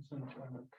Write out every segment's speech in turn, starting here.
संचालक।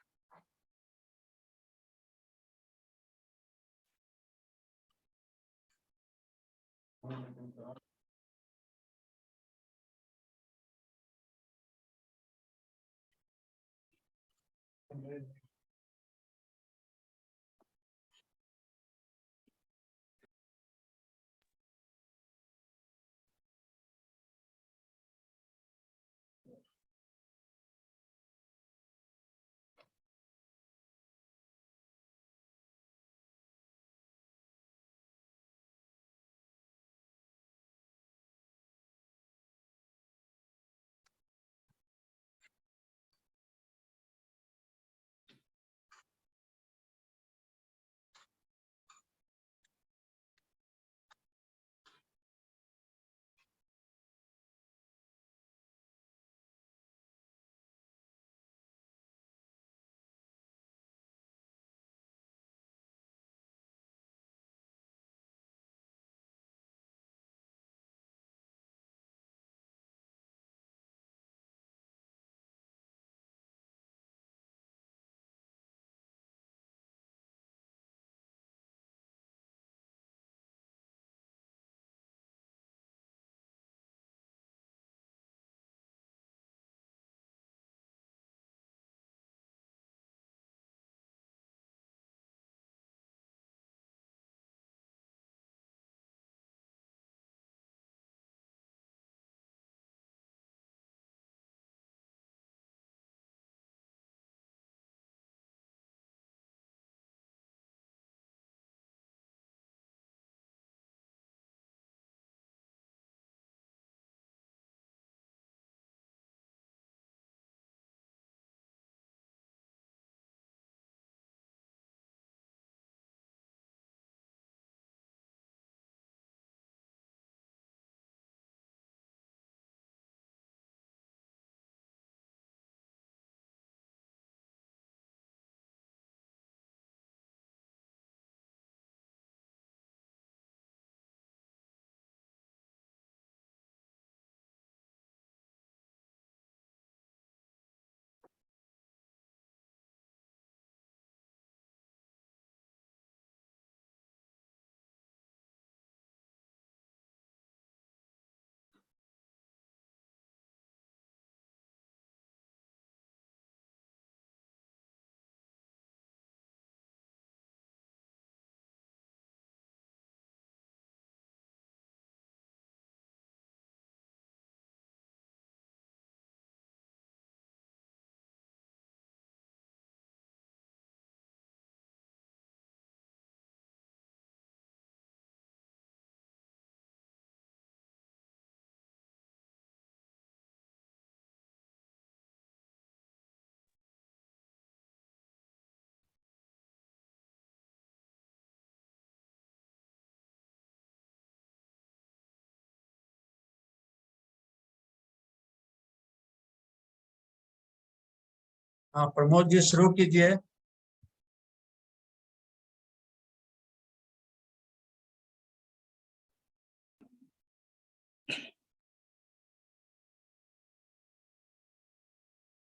हाँ, प्रमोद जी शुरू कीजिए।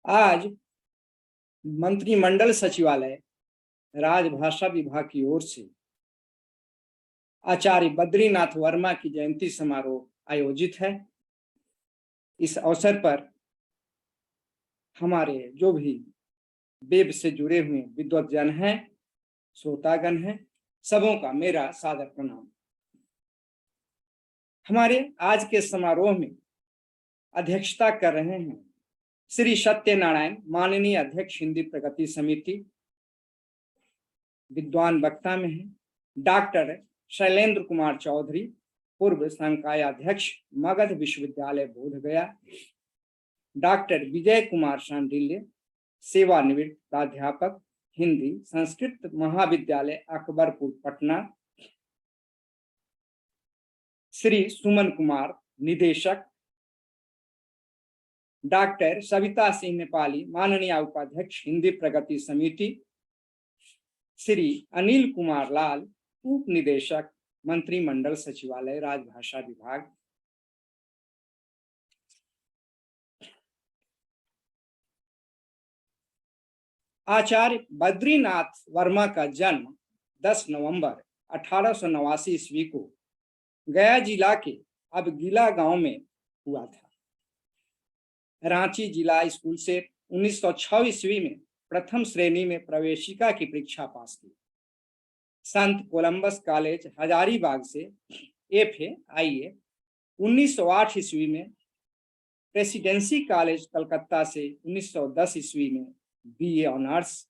आज मंत्रिमंडल सचिवालय राजभाषा विभाग की ओर से आचार्य बद्रीनाथ वर्मा की जयंती समारोह आयोजित है। इस अवसर पर हमारे जो भी वेब से जुड़े हुए विद्वतजन हैं, श्रोतागण हैं, सबों का मेरा सादर प्रणाम। हमारे आज के समारोह में अध्यक्षता कर रहे हैं श्री सत्यनारायण, माननीय अध्यक्ष हिंदी प्रगति समिति। विद्वान वक्ता में है डॉक्टर शैलेंद्र कुमार चौधरी, पूर्व संकाय अध्यक्ष, मगध विश्वविद्यालय बोधगया। डॉक्टर विजय कुमार शांडिल्य, सेवानिवृत्त प्राध्यापक, हिंदी संस्कृत महाविद्यालय अकबरपुर पटना। श्री सुमन कुमार, निदेशक। डॉक्टर सविता सिंह नेपाली, माननीय उपाध्यक्ष हिंदी प्रगति समिति। श्री अनिल कुमार लाल, उप निदेशक, मंत्रिमंडल सचिवालय राजभाषा विभाग। आचार्य बद्रीनाथ वर्मा का जन्म 10 नवंबर 1889 ईस्वी को गया जिला के अब गीला गांव में हुआ था। रांची जिला स्कूल से 1906 ईस्वी में प्रथम श्रेणी में प्रवेशिका की परीक्षा पास की। संत कोलंबस कॉलेज हजारीबाग से FA IA, 1908 ईस्वी में प्रेसिडेंसी कॉलेज कलकत्ता से 1910 ईस्वी में BA ऑनर्स,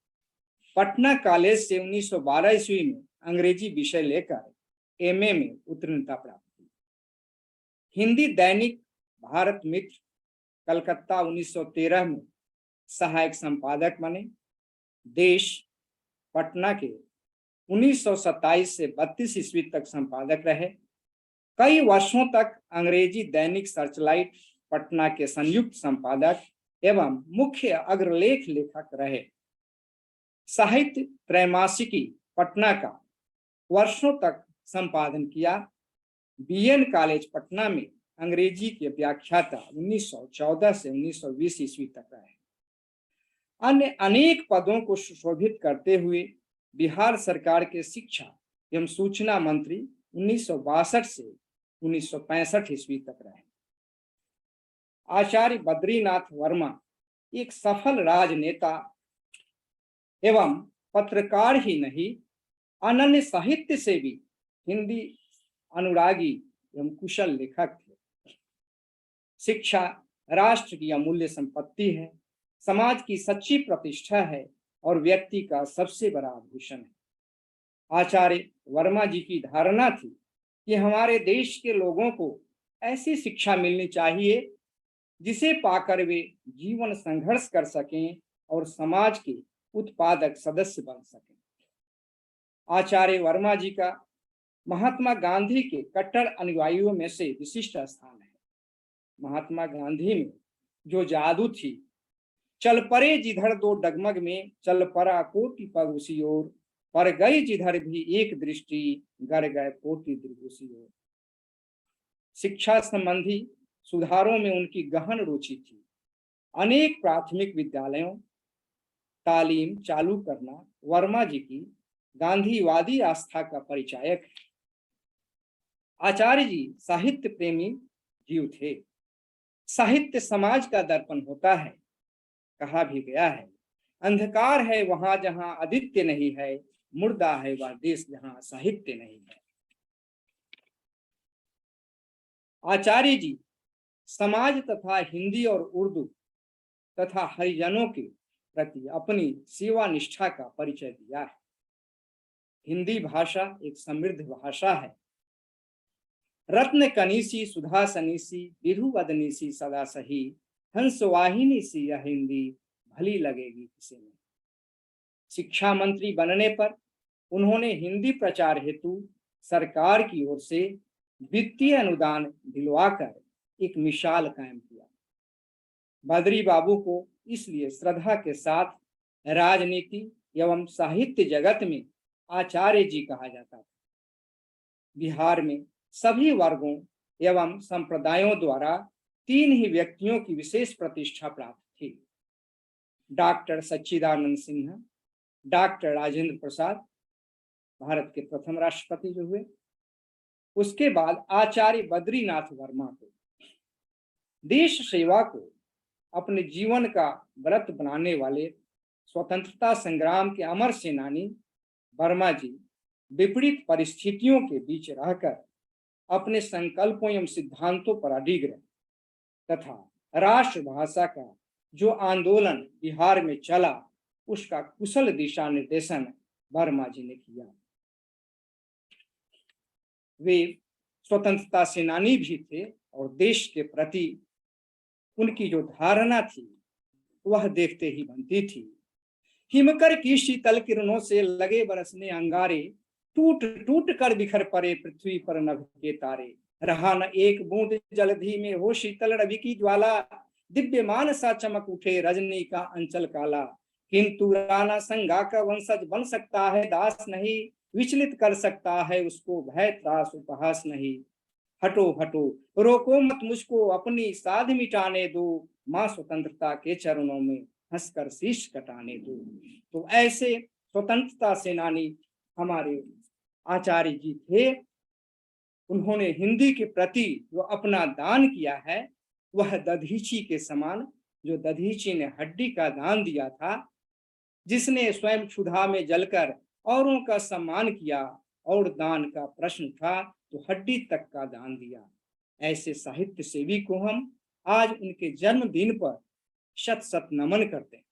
पटना कॉलेज से 1912 ईस्वी में अंग्रेजी विषय लेकर MA में उत्तीर्णता प्राप्त की। हिंदी दैनिक भारत मित्र कलकत्ता 1913 में सहायक संपादक बने। देश पटना के 1927 से 32 ईस्वी तक संपादक रहे। कई वर्षों तक अंग्रेजी दैनिक सर्चलाइट पटना के संयुक्त संपादक एवं मुख्य अग्रलेख लेखक रहे। साहित्य त्रैमासिकी पटना का वर्षों तक संपादन किया। BN कॉलेज पटना में अंग्रेजी के व्याख्याता 1914 से 1920 ईस्वी तक रहे। अन्य अनेक पदों को सुशोभित करते हुए बिहार सरकार के शिक्षा एवं सूचना मंत्री 1962 से 1965 ईस्वी तक रहे। आचार्य बद्रीनाथ वर्मा एक सफल राजनेता एवं पत्रकार ही नहीं, अनन्य साहित्य से भी हिंदी अनुरागी एवं कुशल लेखक थे। शिक्षा राष्ट्र की अमूल्य संपत्ति है, समाज की सच्ची प्रतिष्ठा है और व्यक्ति का सबसे बड़ा आभूषण है। आचार्य वर्मा जी की धारणा थी कि हमारे देश के लोगों को ऐसी शिक्षा मिलनी चाहिए जिसे पाकर वे जीवन संघर्ष कर सकें और समाज के उत्पादक सदस्य बन सकें। आचार्य वर्मा जी का महात्मा गांधी के कट्टर अनुयायियों में से विशिष्ट स्थान है। महात्मा गांधी में जो जादू थी, चल परे जिधर दो डगमग में, चल परा कोटि पग उसी ओर, पर गई जिधर भी एक दृष्टि, गर गए कोटि दृग उसी ओर। शिक्षा संबंधी सुधारों में उनकी गहन रुचि थी। अनेक प्राथमिक विद्यालयों तालीम चालू करना वर्मा जी की गांधीवादी आस्था का परिचायक है। आचार्य जी साहित्य प्रेमी जीव थे। साहित्य समाज का दर्पण होता है। कहा भी गया है, अंधकार है वहां जहां आदित्य नहीं है, मुर्दा है वह देश जहां साहित्य नहीं है। आचार्य जी समाज तथा हिंदी और उर्दू तथा हरिजनों के प्रति अपनी सेवा निष्ठा का परिचय दिया है। हिंदी भाषा एक समृद्ध भाषा है। रत्न कनीसी सुधा सनीसी, विधु वदनीसी सदा सही, हंस वाहिनी सी यह हिंदी, भली लगेगी किसी में। शिक्षा मंत्री बनने पर उन्होंने हिंदी प्रचार हेतु सरकार की ओर से वित्तीय अनुदान दिलवाकर एक मिसाल कायम किया। बद्री बाबू को इसलिए श्रद्धा के साथ राजनीति एवं साहित्य जगत में आचार्य जी कहा जाता था। बिहार में सभी वर्गों एवं संप्रदायों द्वारा 3 ही व्यक्तियों की विशेष प्रतिष्ठा प्राप्त थी। डॉक्टर सच्चिदानंद सिन्हा, डॉक्टर राजेंद्र प्रसाद, भारत के प्रथम राष्ट्रपति जो हुए, उसके बाद आचार्य बद्रीनाथ वर्मा को देश सेवा को अपने जीवन का व्रत बनाने वाले स्वतंत्रता संग्राम के अमर सेनानी वर्मा जी विपरीत परिस्थितियों के बीच रहकर अपने संकल्पों एवं सिद्धांतों पर अडिग रहे तथा राष्ट्रभाषा का जो आंदोलन बिहार में चला उसका कुशल दिशा निर्देशन वर्मा जी ने किया। वे स्वतंत्रता सेनानी भी थे और देश के प्रति उनकी जो धारणा थी वह देखते ही बनती थी। हिमकर की शीतल किरणों से लगे बरसने अंगारे, टूट टूट कर बिखर पड़े पृथ्वी पर नभ के तारे। रहा न एक बूंद जलधि में हो शीतल रवि की ज्वाला, दिव्यमान सा चमक उठे रजनी का अंचल काला। किंतु राणा संगा का वंशज बन सकता है दास नहीं, विचलित कर सकता है उसको भय त्रास उपहास नहीं। हटो हटो रोको मत मुझको अपनी साध मिटाने दो, माँ स्वतंत्रता के चरणों में हंसकर शीश कटाने दो। तो ऐसे स्वतंत्रता सेनानी हमारे आचार्य जी थे। उन्होंने हिंदी के प्रति जो अपना दान किया है वह दधीची के समान, जो दधीची ने हड्डी का दान दिया था, जिसने स्वयं क्षुधा में जलकर औरों का सम्मान किया और दान का प्रश्न उठा तो हड्डी तक का दान दिया। ऐसे साहित्य सेवी को हम आज उनके जन्मदिन पर शत शत नमन करते हैं।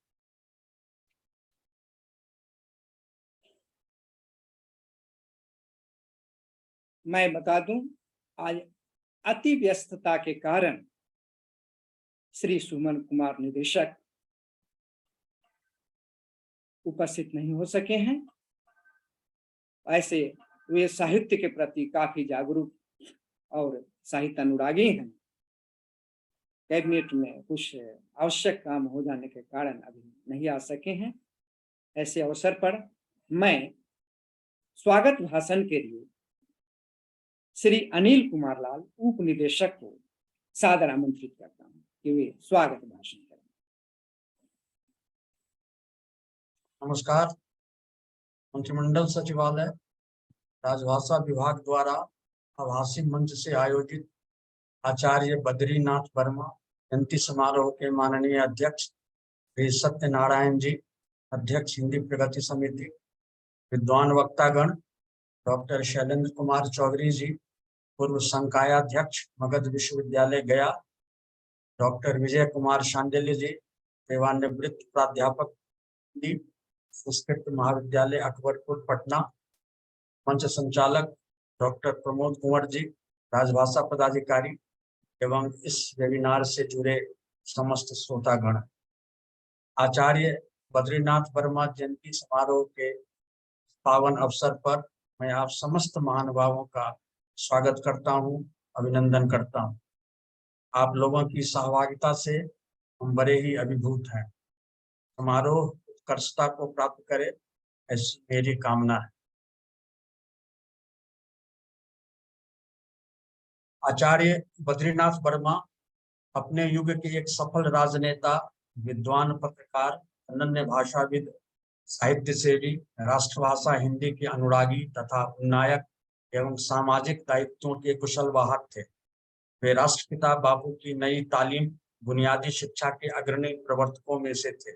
मैं बता दूं, आज अति व्यस्तता के कारण श्री सुमन कुमार निदेशक उपस्थित नहीं हो सके हैं। ऐसे वे साहित्य के प्रति काफी जागरूक और साहित्य अनुरागी हैं। कैबिनेट में कुछ आवश्यक काम हो जाने के कारण अभी नहीं आ सके हैं। ऐसे अवसर पर मैं स्वागत भाषण के लिए श्री अनिल कुमार लाल उप निदेशक को सादर आमंत्रित करता हूं कि वे स्वागत भाषण करें। नमस्कार। मंत्रिमंडल सचिवालय राजभाषा विभाग द्वारा आभासी मंच से आयोजित आचार्य बद्रीनाथ वर्मा जयंती समारोह के माननीय अध्यक्ष श्री सत्यनारायण जी, अध्यक्ष हिंदी प्रगति समिति, विद्वान वक्तागण डॉक्टर शैलेंद्र कुमार चौधरी जी, पूर्व संकायाध्यक्ष मगध विश्वविद्यालय गया, डॉक्टर विजय कुमार शांडिल्य जी, सेवानिवृत्त प्राध्यापक संस्कृत महाविद्यालय अकबरपुर पटना, मंच संचालक डॉक्टर प्रमोद कुंवर जी, राजभाषा पदाधिकारी एवं इस वेबिनार से जुड़े समस्त श्रोतागण, आचार्य बद्रीनाथ वर्मा जयंती समारोह के पावन अवसर पर मैं आप समस्त महानुभावों का स्वागत करता हूं, अभिनंदन करता हूं। आप लोगों की सहभागिता से हम बड़े ही अभिभूत हैं। समारोह उत्कर्षता को प्राप्त करे, ऐसी मेरी कामना है। आचार्य बद्रीनाथ वर्मा अपने युग के एक सफल राजनेता, विद्वान, पत्रकार, अनन्य भाषाविद, साहित्य सेवी, राष्ट्रभाषा हिंदी के अनुरागी तथा नायक एवं सामाजिक दायित्वों के कुशल वाहक थे। वे राष्ट्रपिता बापू की नई तालीम बुनियादी शिक्षा के अग्रणी प्रवर्तकों में से थे।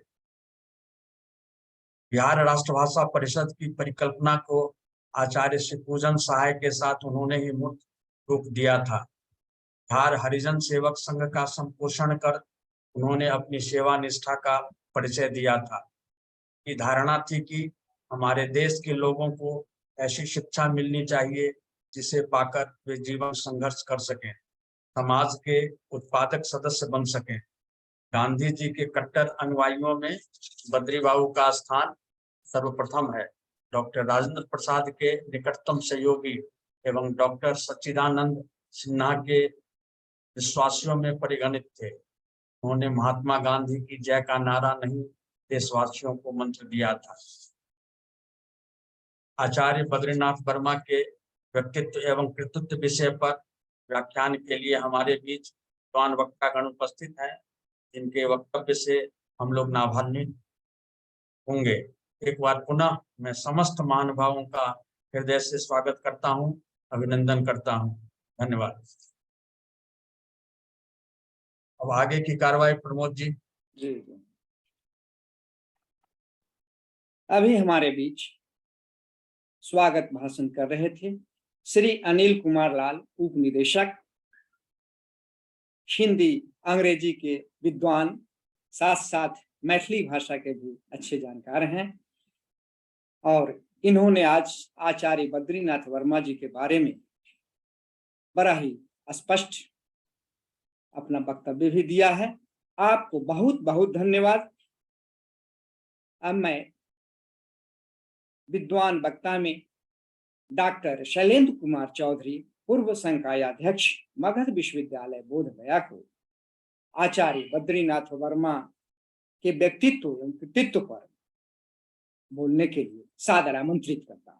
बिहार राष्ट्रभाषा परिषद की परिकल्पना को आचार्य श्री पूजन सहाय के साथ उन्होंने ही मूर्त रूप दिया था। बिहार हरिजन सेवक संघ का संपोषण कर उन्होंने अपनी सेवा निष्ठा का परिचय दिया था। की धारणा थी कि हमारे देश के लोगों को ऐसी शिक्षा मिलनी चाहिए जिसे पाकर वे जीवन संघर्ष कर सकें, समाज के उत्पादक सदस्य बन सकें। गांधी जी के कट्टर अनुयायियों में बद्री बाबू का स्थान सर्वप्रथम है। डॉक्टर राजेंद्र प्रसाद के निकटतम सहयोगी एवं डॉक्टर सच्चिदानंद सिन्हा के विश्वासियों में परिगणित थे। उन्होंने महात्मा गांधी की जय का नारा नहीं, देशवासियों को मंत्र दिया था। आचार्य बद्रीनाथ वर्मा के व्यक्तित्व एवं कृतित्व विषय पर व्याख्यान के लिए हमारे बीच विद्वान वक्तागण उपस्थित हैं, जिनके वक्तव्य से हम लोग लाभान्वित होंगे। एक बार पुनः मैं समस्त महानुभावों का हृदय से स्वागत करता हूं, अभिनंदन करता हूं। धन्यवाद। अब आगे की कार्रवाई प्रमोद जी। जी। अभी हमारे बीच स्वागत भाषण कर रहे थे श्री अनिल कुमार लाल उप निदेशक, हिंदी अंग्रेजी के विद्वान, साथ साथ मैथिली भाषा के भी अच्छे जानकार हैं। और इन्होंने आज आचार्य बद्रीनाथ वर्मा जी के बारे में बड़ा ही स्पष्ट अपना वक्तव्य भी दिया है। आपको बहुत बहुत धन्यवाद। अब मैं विद्वान वक्ता में डॉक्टर शैलेंद्र कुमार चौधरी, पूर्व संकायाध्यक्ष मगध विश्वविद्यालय बोधगया को आचार्य बद्रीनाथ वर्मा के व्यक्तित्व एवं कृतित्व पर बोलने के लिए सादर आमंत्रित करता हूं।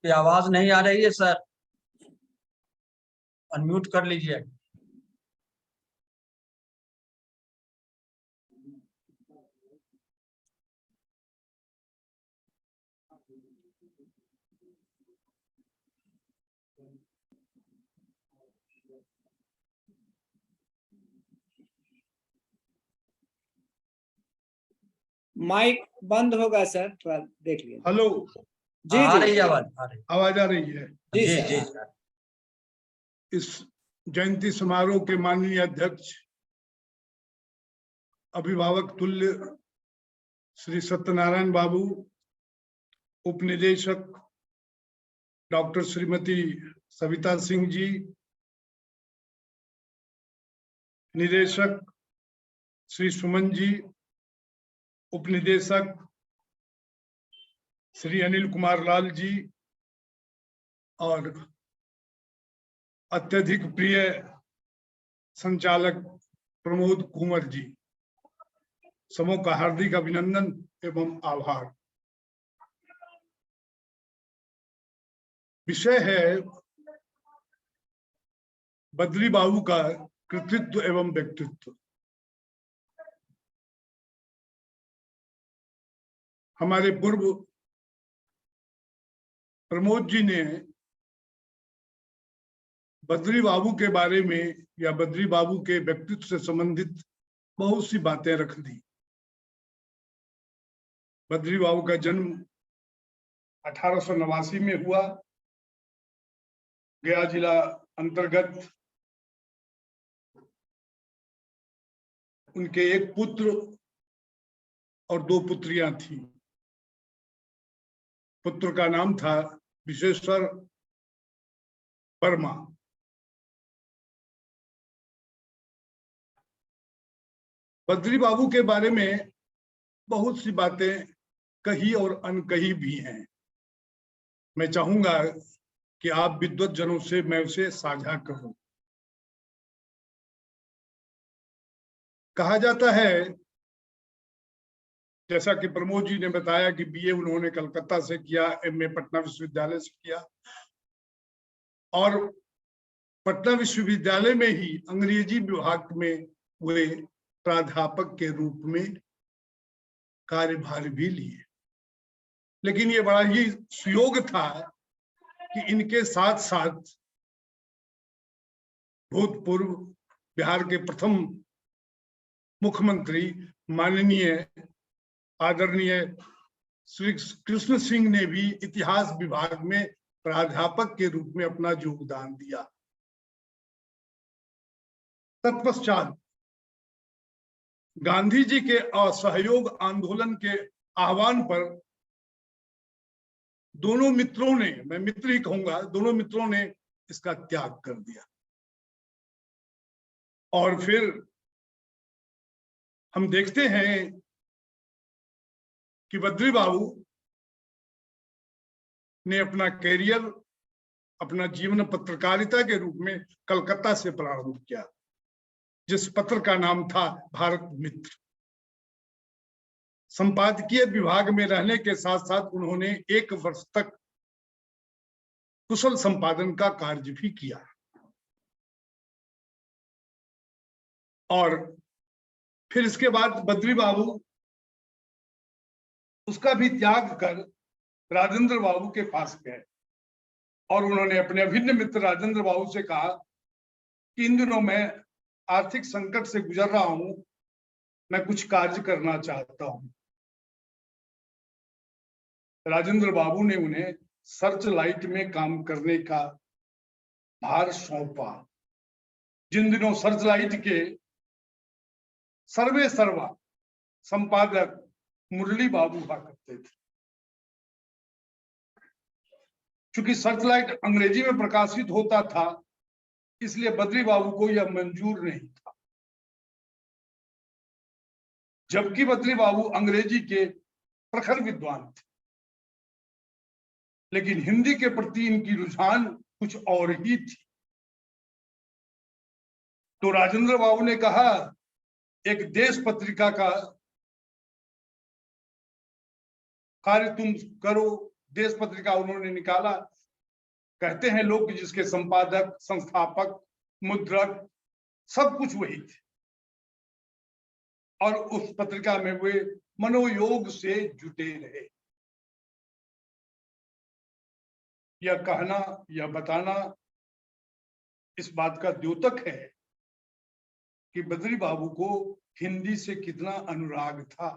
की आवाज नहीं आ रही है सर, अनम्यूट कर लीजिए। माइक बंद होगा सर, थोड़ा देख लीजिए। हेलो, जी आ जी रही है आवाज, आ रही आवाज आ रही है? जी जी सर। जी सर। इस जयंती समारोह के माननीय अध्यक्ष अभिभावक तुल्य श्री सत्यनारायण बाबू, उपनिदेशक डॉक्टर श्रीमती सविता सिंह जी, निदेशक श्री सुमन जी, उपनिदेशक श्री अनिल कुमार लाल जी और अत्यधिक प्रिय संचालक प्रमोद कुंवर जी, समूह का हार्दिक अभिनंदन एवं आभार। विषय है बद्री बाबू का कृतित्व एवं व्यक्तित्व। हमारे पूर्व प्रमोद जी ने बद्री बाबू के बारे में या बद्री बाबू के व्यक्तित्व से संबंधित बहुत सी बातें रख दी। बद्री बाबू का जन्म 1889 में हुआ, गया जिला अंतर्गत। उनके एक पुत्र और 2 पुत्रियां थी। पुत्र का नाम था विश्वेश्वर वर्मा। बद्री बाबू के बारे में बहुत सी बातें कही और अनकही भी हैं। मैं चाहूंगा कि आप विद्वत जनों से मैं उसे साझा करूं। कहा जाता है, जैसा कि प्रमोद जी ने बताया कि बीए उन्होंने कलकत्ता से किया, एमए पटना विश्वविद्यालय से किया और पटना विश्वविद्यालय में ही अंग्रेजी विभाग में वे प्राध्यापक के रूप में कार्यभार भी लिए। लेकिन ये बड़ा ही सुयोग था कि इनके साथ साथ भूतपूर्व बिहार के प्रथम मुख्यमंत्री माननीय आदरणीय श्री कृष्ण सिंह ने भी इतिहास विभाग में प्राध्यापक के रूप में अपना योगदान दिया। तत्पश्चात गांधी जी के असहयोग आंदोलन के आह्वान पर दोनों मित्रों ने, मैं मित्र ही कहूंगा, दोनों मित्रों ने इसका त्याग कर दिया। और फिर हम देखते हैं कि बद्री बाबू ने अपना कैरियर, अपना जीवन पत्रकारिता के रूप में कलकत्ता से प्रारंभ किया, जिस पत्र का नाम था भारत मित्र। संपादकीय विभाग में रहने के साथ साथ उन्होंने 1 वर्ष तक कुशल संपादन का कार्य भी किया और फिर इसके बाद बद्री बाबू उसका भी त्याग कर राजेंद्र बाबू के पास गए और उन्होंने अपने अभिन्न मित्र राजेंद्र बाबू से कहा कि इन दिनों मैं आर्थिक संकट से गुजर रहा हूं, मैं कुछ कार्य करना चाहता हूं। राजेंद्र बाबू ने उन्हें सर्च लाइट में काम करने का भार सौंपा। जिन दिनों सर्च लाइट के सर्वे सर्वा संपादक मुरली बाबू हुआ करते थे। चूंकि सर्चलाइट अंग्रेजी में प्रकाशित होता था, इसलिए बद्री बाबू को यह मंजूर नहीं था। जबकि बद्री बाबू अंग्रेजी के प्रखर विद्वान थे, लेकिन हिंदी के प्रति इनकी रुझान कुछ और ही थी। तो राजेंद्र बाबू ने कहा, एक देश पत्रिका का कार्य तुम करो, देश पत्रिका उन्होंने निकाला। कहते हैं लोग कि जिसके संपादक, संस्थापक, मुद्रक सब कुछ वही थे, और उस पत्रिका में वे मनोयोग से जुटे रहे। यह कहना, यह बताना इस बात का द्योतक है कि बद्री बाबू को हिंदी से कितना अनुराग था।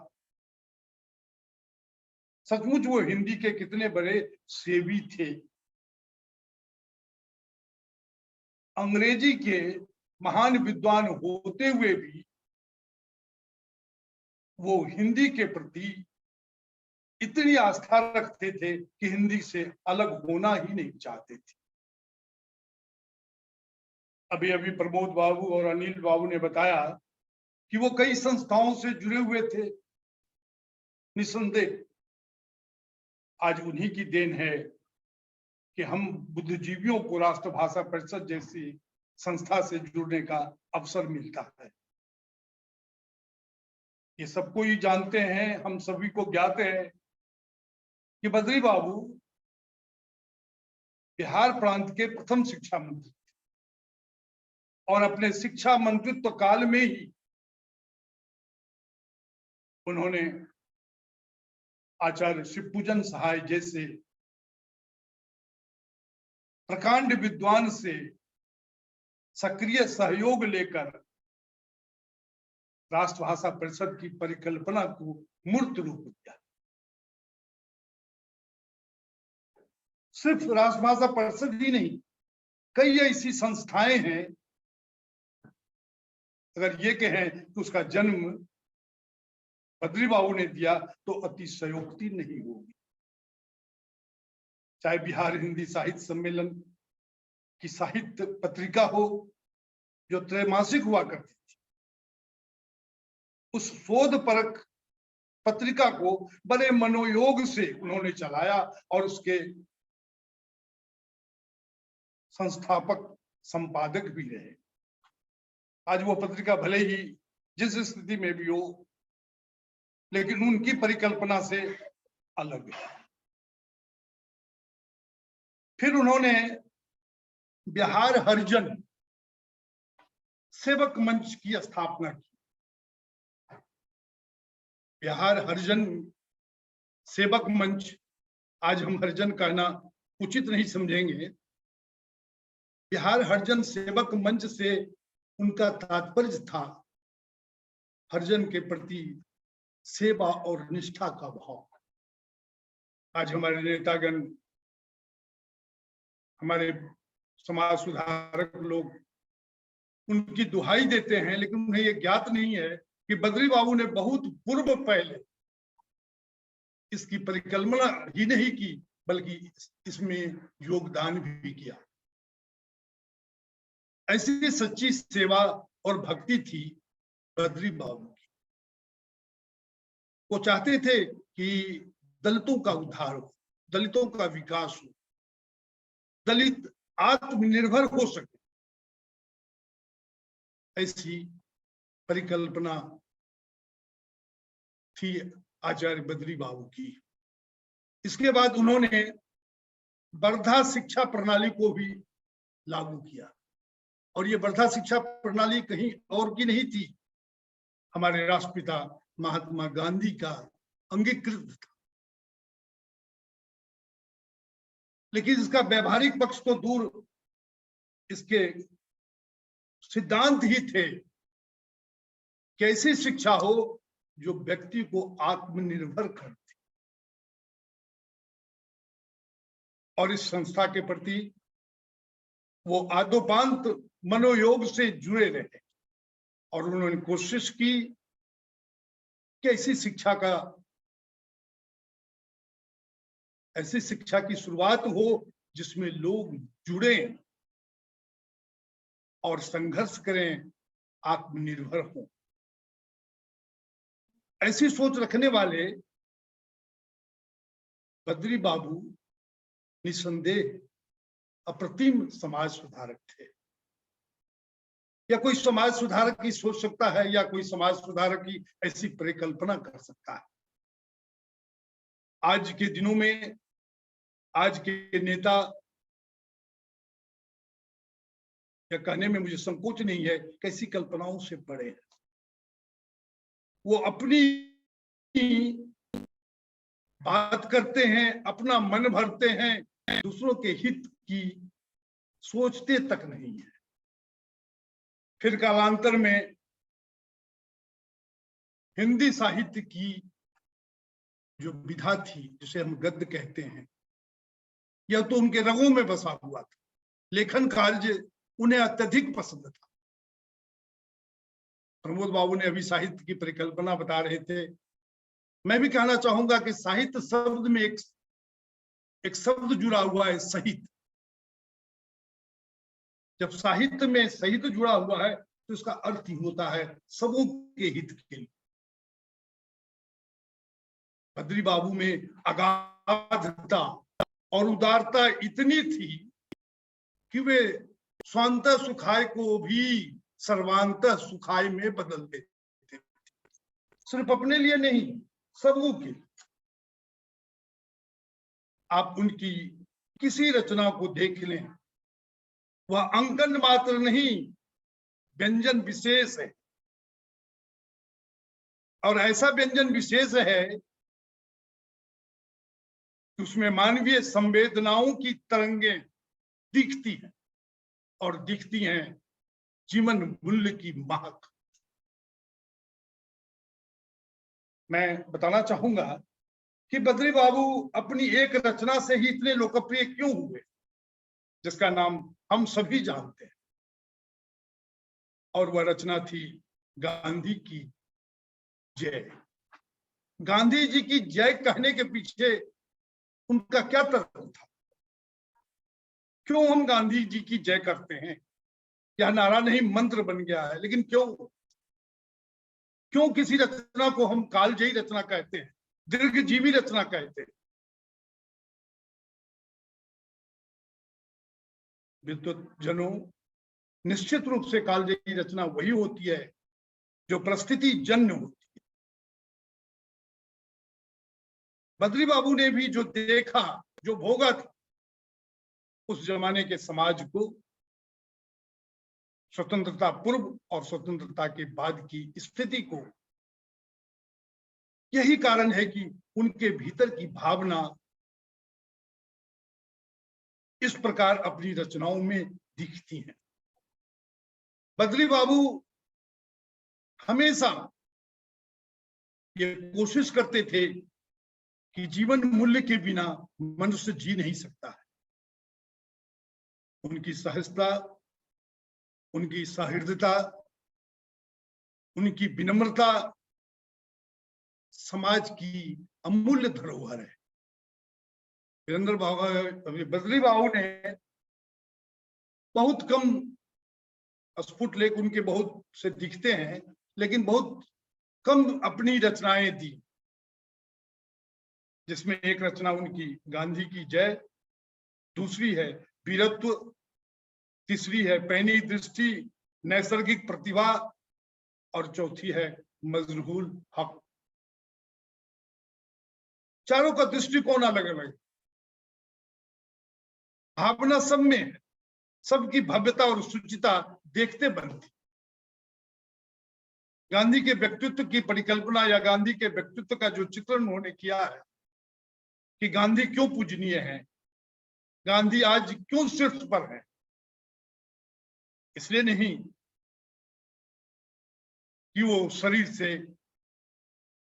सचमुच वो हिंदी के कितने बड़े सेवी थे। अंग्रेजी के महान विद्वान होते हुए भी वो हिंदी के प्रति इतनी आस्था रखते थे कि हिंदी से अलग होना ही नहीं चाहते थे। अभी अभी प्रमोद बाबू और अनिल बाबू ने बताया कि वो कई संस्थाओं से जुड़े हुए थे। निसंदेह आज उन्हीं की देन है कि हम बुद्धिजीवियों को राष्ट्रभाषा परिषद जैसी संस्था से जुड़ने का अवसर मिलता है। ये सबको ही जानते हैं, हम सभी को ज्ञात है कि बद्री बाबू बिहार प्रांत के प्रथम शिक्षा मंत्री थे और अपने शिक्षा मंत्रित्व काल में ही उन्होंने आचार्य शिवपूजन सहाय जैसे प्रकांड विद्वान से सक्रिय सहयोग लेकर राष्ट्रभाषा परिषद की परिकल्पना को मूर्त रूप दिया। सिर्फ राष्ट्रभाषा परिषद ही नहीं, कई ऐसी संस्थाएं हैं, अगर ये कहें कि उसका जन्म बद्री बाबू ने दिया तो अतिशयोक्ति नहीं होगी। चाहे बिहार हिंदी साहित्य सम्मेलन की साहित्य पत्रिका हो जो त्रैमासिक हुआ करती थी, उस शोधपरक पत्रिका को बड़े मनोयोग से उन्होंने चलाया और उसके संस्थापक संपादक भी रहे। आज वो पत्रिका भले ही जिस स्थिति में भी हो, लेकिन उनकी परिकल्पना से अलग है। फिर उन्होंने बिहार हरिजन सेवक मंच की स्थापना की। बिहार हरिजन सेवक मंच, आज हम हरिजन कहना उचित नहीं समझेंगे। बिहार हरिजन सेवक मंच से उनका तात्पर्य था हरिजन के प्रति सेवा और निष्ठा का भाव। आज हमारे नेतागण, हमारे समाज सुधारक लोग उनकी दुहाई देते हैं, लेकिन उन्हें यह ज्ञात नहीं है कि बद्री बाबू ने बहुत पूर्व पहले इसकी परिकल्पना ही नहीं की, बल्कि इसमें योगदान भी किया। ऐसी सच्ची सेवा और भक्ति थी बद्री बाबू की। वो चाहते थे कि दलितों का उद्धार हो, दलितों का विकास हो, दलित आत्मनिर्भर हो सके। ऐसी परिकल्पना थी आचार्य बद्री बाबू की। इसके बाद उन्होंने वर्धा शिक्षा प्रणाली को भी लागू किया, और ये वर्धा शिक्षा प्रणाली कहीं और की नहीं थी, हमारे राष्ट्रपिता महात्मा गांधी का अंगीकृत था। लेकिन इसका व्यवहारिक पक्ष तो दूर, इसके सिद्धांत ही थे कि ऐसी शिक्षा हो जो व्यक्ति को आत्मनिर्भर करती। और इस संस्था के प्रति वो आदोपांत मनोयोग से जुड़े रहे, और उन्होंने कोशिश की कि ऐसी शिक्षा की शुरुआत हो जिसमें लोग जुड़े और संघर्ष करें, आत्मनिर्भर हो। ऐसी सोच रखने वाले बद्री बाबू निसंदेह अप्रतिम समाज सुधारक थे। या कोई समाज सुधारक ही सोच सकता है, या कोई समाज सुधारक ही ऐसी परिकल्पना कर सकता है। आज के दिनों में आज के नेता, या कहने में मुझे संकोच नहीं है, कैसी कल्पनाओं से पड़े हैं। वो अपनी बात करते हैं, अपना मन भरते हैं, दूसरों के हित की सोचते तक नहीं है। फिर कालांतर में हिंदी साहित्य की जो विधा थी, जिसे हम गद्य कहते हैं, यह तो उनके रगों में बसा हुआ था। लेखन कार्य उन्हें अत्यधिक पसंद था। प्रमोद बाबू ने अभी साहित्य की परिकल्पना बता रहे थे। मैं भी कहना चाहूंगा कि साहित्य शब्द में एक शब्द जुड़ा हुआ है, सहित। जब साहित्य में सहित जुड़ा हुआ है तो इसका अर्थ ही होता है सबों के हित के लिए। बद्री बाबू में अगाधता और उदारता इतनी थी कि वे स्वांतः सुखाय को भी सर्वांतः सुखाय में बदल देते थे। सिर्फ अपने लिए नहीं, सबों के लिए। आप उनकी किसी रचना को देख लें, वह अंकन मात्र नहीं, व्यंजन विशेष है। और ऐसा व्यंजन विशेष है कि उसमें मानवीय संवेदनाओं की तरंगें दिखती हैं, और दिखती हैं जीवन मूल्य की महक। मैं बताना चाहूंगा कि बद्री बाबू अपनी एक रचना से ही इतने लोकप्रिय क्यों हुए, जिसका नाम हम सभी जानते हैं। और वह रचना थी गांधी की जय। गांधी जी की जय कहने के पीछे उनका क्या तर्क था? क्यों हम गांधी जी की जय करते हैं? यह नारा नहीं, मंत्र बन गया है। लेकिन क्यों किसी रचना को हम कालजयी रचना कहते हैं, दीर्घजीवी रचना कहते हैं? विद्वत जनों, निश्चित रूप से कालजयी रचना वही होती है जो परिस्थिति जन्य होती है। बद्री बाबू ने भी जो देखा, जो भोगा था, उस जमाने के समाज को, स्वतंत्रता पूर्व और स्वतंत्रता के बाद की स्थिति को, यही कारण है कि उनके भीतर की भावना इस प्रकार अपनी रचनाओं में दिखती है। बद्री बाबू हमेशा ये कोशिश करते थे कि जीवन मूल्य के बिना मनुष्य जी नहीं सकता है। उनकी सहजता, उनकी सहृदयता, उनकी विनम्रता समाज की अमूल्य धरोहर है। बद्री बाबू ने बहुत कम स्फुट लेख उनके बहुत से दिखते हैं, लेकिन बहुत कम अपनी रचनाएं दी, जिसमें एक रचना उनकी गांधी की जय, दूसरी है वीरत्व, तीसरी है पैनी दृष्टि, नैसर्गिक प्रतिभा, और चौथी है मजरूल हक। चारों का दृष्टिकोण अलग अलग, भावना सब में है, सबकी भव्यता और सुचिता देखते बनती। गांधी के व्यक्तित्व की परिकल्पना या गांधी के व्यक्तित्व का जो चित्रण उन्होंने किया है कि गांधी क्यों पूजनीय है, गांधी आज क्यों शीर्ष पर है, इसलिए नहीं कि वो शरीर से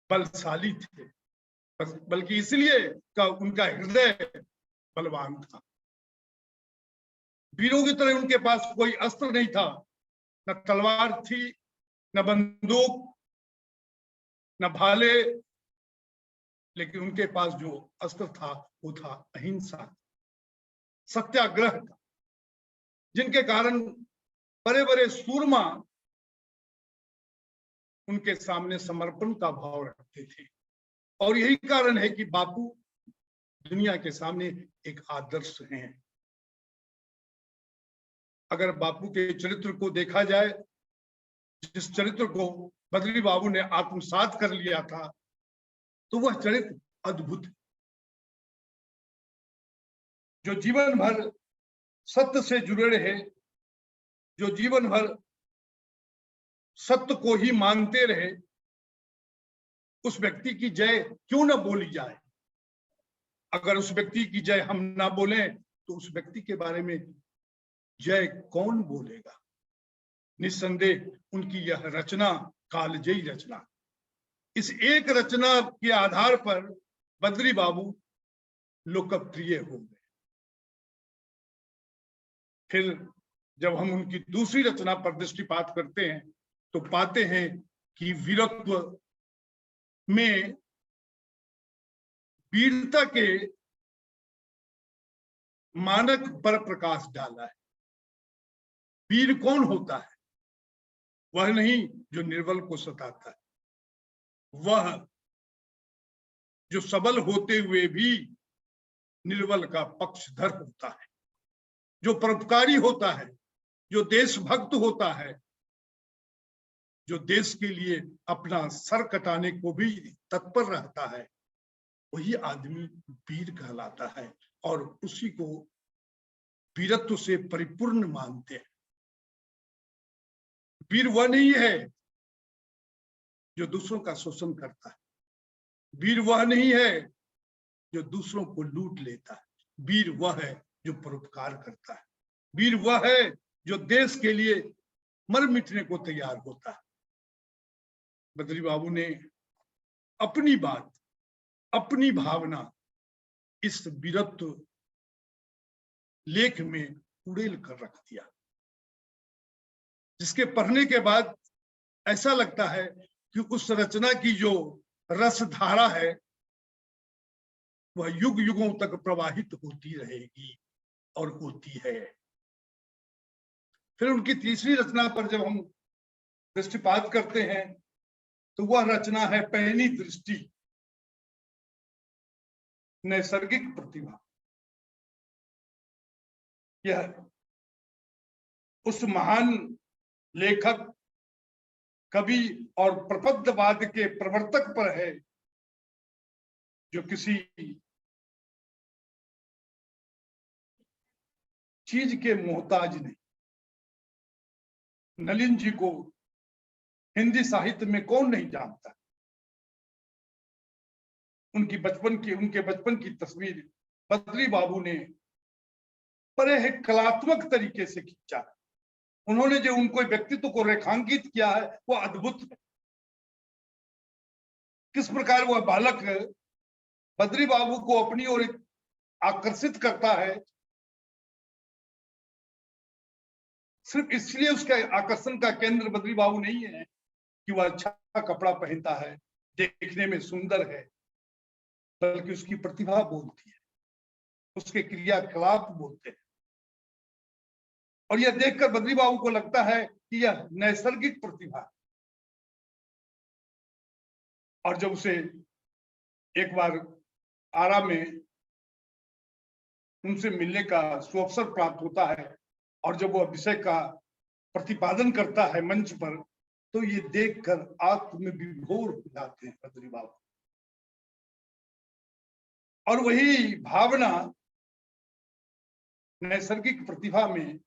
बलशाली थे, बल्कि इसलिए का उनका हृदय बलवान था। वीरों की तरह उनके पास कोई अस्त्र नहीं था, न तलवार थी, न बंदूक, न भाले, लेकिन उनके पास जो अस्त्र था वो था अहिंसा, सत्याग्रह का, जिनके कारण बड़े बड़े सूरमा उनके सामने समर्पण का भाव रखते थे। और यही कारण है कि बापू दुनिया के सामने एक आदर्श हैं। अगर बापू के चरित्र को देखा जाए, जिस चरित्र को बद्री बाबू ने आत्मसात कर लिया था, तो वह चरित्र अद्भुत है। जो जीवन भर सत्य से जुड़े रहे, जो जीवन भर सत्य को ही मानते रहे, उस व्यक्ति की जय क्यों न बोली जाए। अगर उस व्यक्ति की जय हम ना बोलें तो उस व्यक्ति के बारे में जय कौन बोलेगा। निस्संदेह उनकी यह रचना कालजयी रचना, इस एक रचना के आधार पर बद्री बाबू लोकप्रिय हो गए। फिर जब हम उनकी दूसरी रचना पर दृष्टिपात करते हैं तो पाते हैं कि वीरत्व में वीरता के मानक पर प्रकाश डाला है। वीर कौन होता है? वह नहीं जो निर्बल को सताता है, वह जो सबल होते हुए भी निर्बल का पक्षधर होता है, जो परोपकारी होता है, जो देशभक्त होता है, जो देश के लिए अपना सर कटाने को भी तत्पर रहता है, वही आदमी वीर कहलाता है और उसी को वीरत्व से परिपूर्ण मानते हैं। वीर वह नहीं है जो दूसरों का शोषण करता है, वीर वह नहीं है जो दूसरों को लूट लेता है, वीर वह है जो परोपकार करता है, वीर वह है जो देश के लिए मर मिटने को तैयार होता है। बद्री बाबू ने अपनी बात, अपनी भावना इस वीरत्व लेख में उड़ेल कर रख दिया, जिसके पढ़ने के बाद ऐसा लगता है कि उस रचना की जो रसधारा है वह युग युगों तक प्रवाहित होती रहेगी और होती है। फिर उनकी तीसरी रचना पर जब हम दृष्टिपात करते हैं तो वह रचना है पहली दृष्टि, नैसर्गिक प्रतिभा। यह उस महान लेखक, कवि और प्रपद्धवाद के प्रवर्तक पर है जो किसी चीज के मोहताज नहीं। नलिन जी को हिंदी साहित्य में कौन नहीं जानता। उनके बचपन की तस्वीर बद्री बाबू ने बड़े कलात्मक तरीके से खींचा। उन्होंने जो उनको व्यक्तित्व को रेखांकित किया है वो अद्भुत है। किस प्रकार वह बालक बद्री बाबू को अपनी ओर आकर्षित करता है, सिर्फ इसलिए उसका आकर्षण का केंद्र बद्री बाबू नहीं है कि वह अच्छा कपड़ा पहनता है, देखने में सुंदर है, बल्कि उसकी प्रतिभा बोलती है, उसके क्रियाकलाप बोलते हैं। और यह देखकर बद्री बाबू को लगता है कि यह नैसर्गिक प्रतिभा है। और जब उसे एक बार आरा में उनसे मिलने का सुअवसर प्राप्त होता है और जब वह विषय का प्रतिपादन करता है मंच पर, तो ये देखकर आत्म विभोर हो जाते हैं बद्री बाबू। और वही भावना नैसर्गिक प्रतिभा में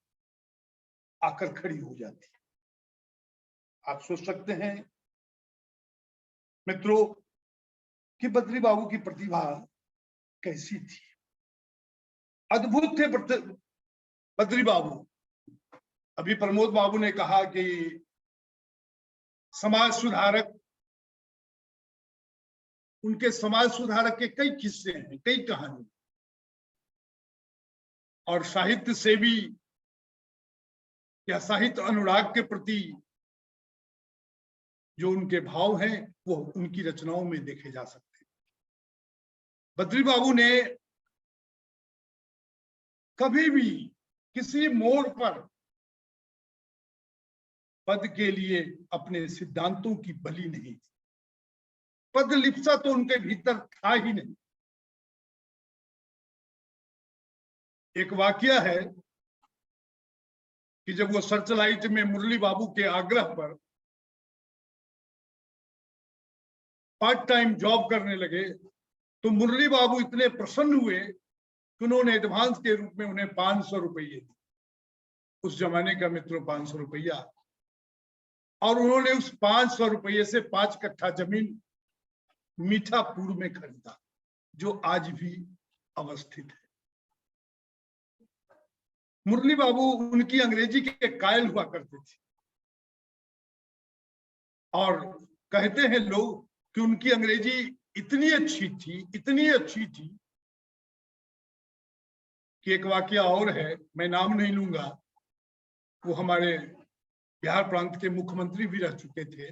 आकर खड़ी हो जाती है। आप सोच सकते हैं मित्रों कि बद्री बाबू की प्रतिभा कैसी थी। अद्भुत थे बद्री बाबू। अभी प्रमोद बाबू ने कहा कि समाज सुधारक, उनके समाज सुधारक के कई किस्से हैं, कई कहानी। और साहित्य सेवी या साहित्य अनुराग के प्रति जो उनके भाव हैं वो उनकी रचनाओं में देखे जा सकते हैं। बद्री बाबू ने कभी भी किसी मोड़ पर पद के लिए अपने सिद्धांतों की बलि नहीं दी। पद लिप्सा तो उनके भीतर था ही नहीं। एक वाकया है कि जब वो सर्चलाइट में मुरली बाबू के आग्रह पर पार्ट टाइम जॉब करने लगे तो मुरली बाबू इतने प्रसन्न हुए कि उन्होंने एडवांस के रूप में उन्हें 500 रुपये दिए, उस जमाने का मित्रों 500 रुपया, और उन्होंने उस 500 रुपये से 5 कट्ठा जमीन मीठापुर में खरीदा, जो आज भी अवस्थित है। मुरली बाबू उनकी अंग्रेजी के कायल हुआ करते थे, और कहते हैं लोग कि उनकी अंग्रेजी इतनी अच्छी थी, इतनी अच्छी थी कि एक वाकया और है, मैं नाम नहीं लूंगा, वो हमारे बिहार प्रांत के मुख्यमंत्री भी रह चुके थे।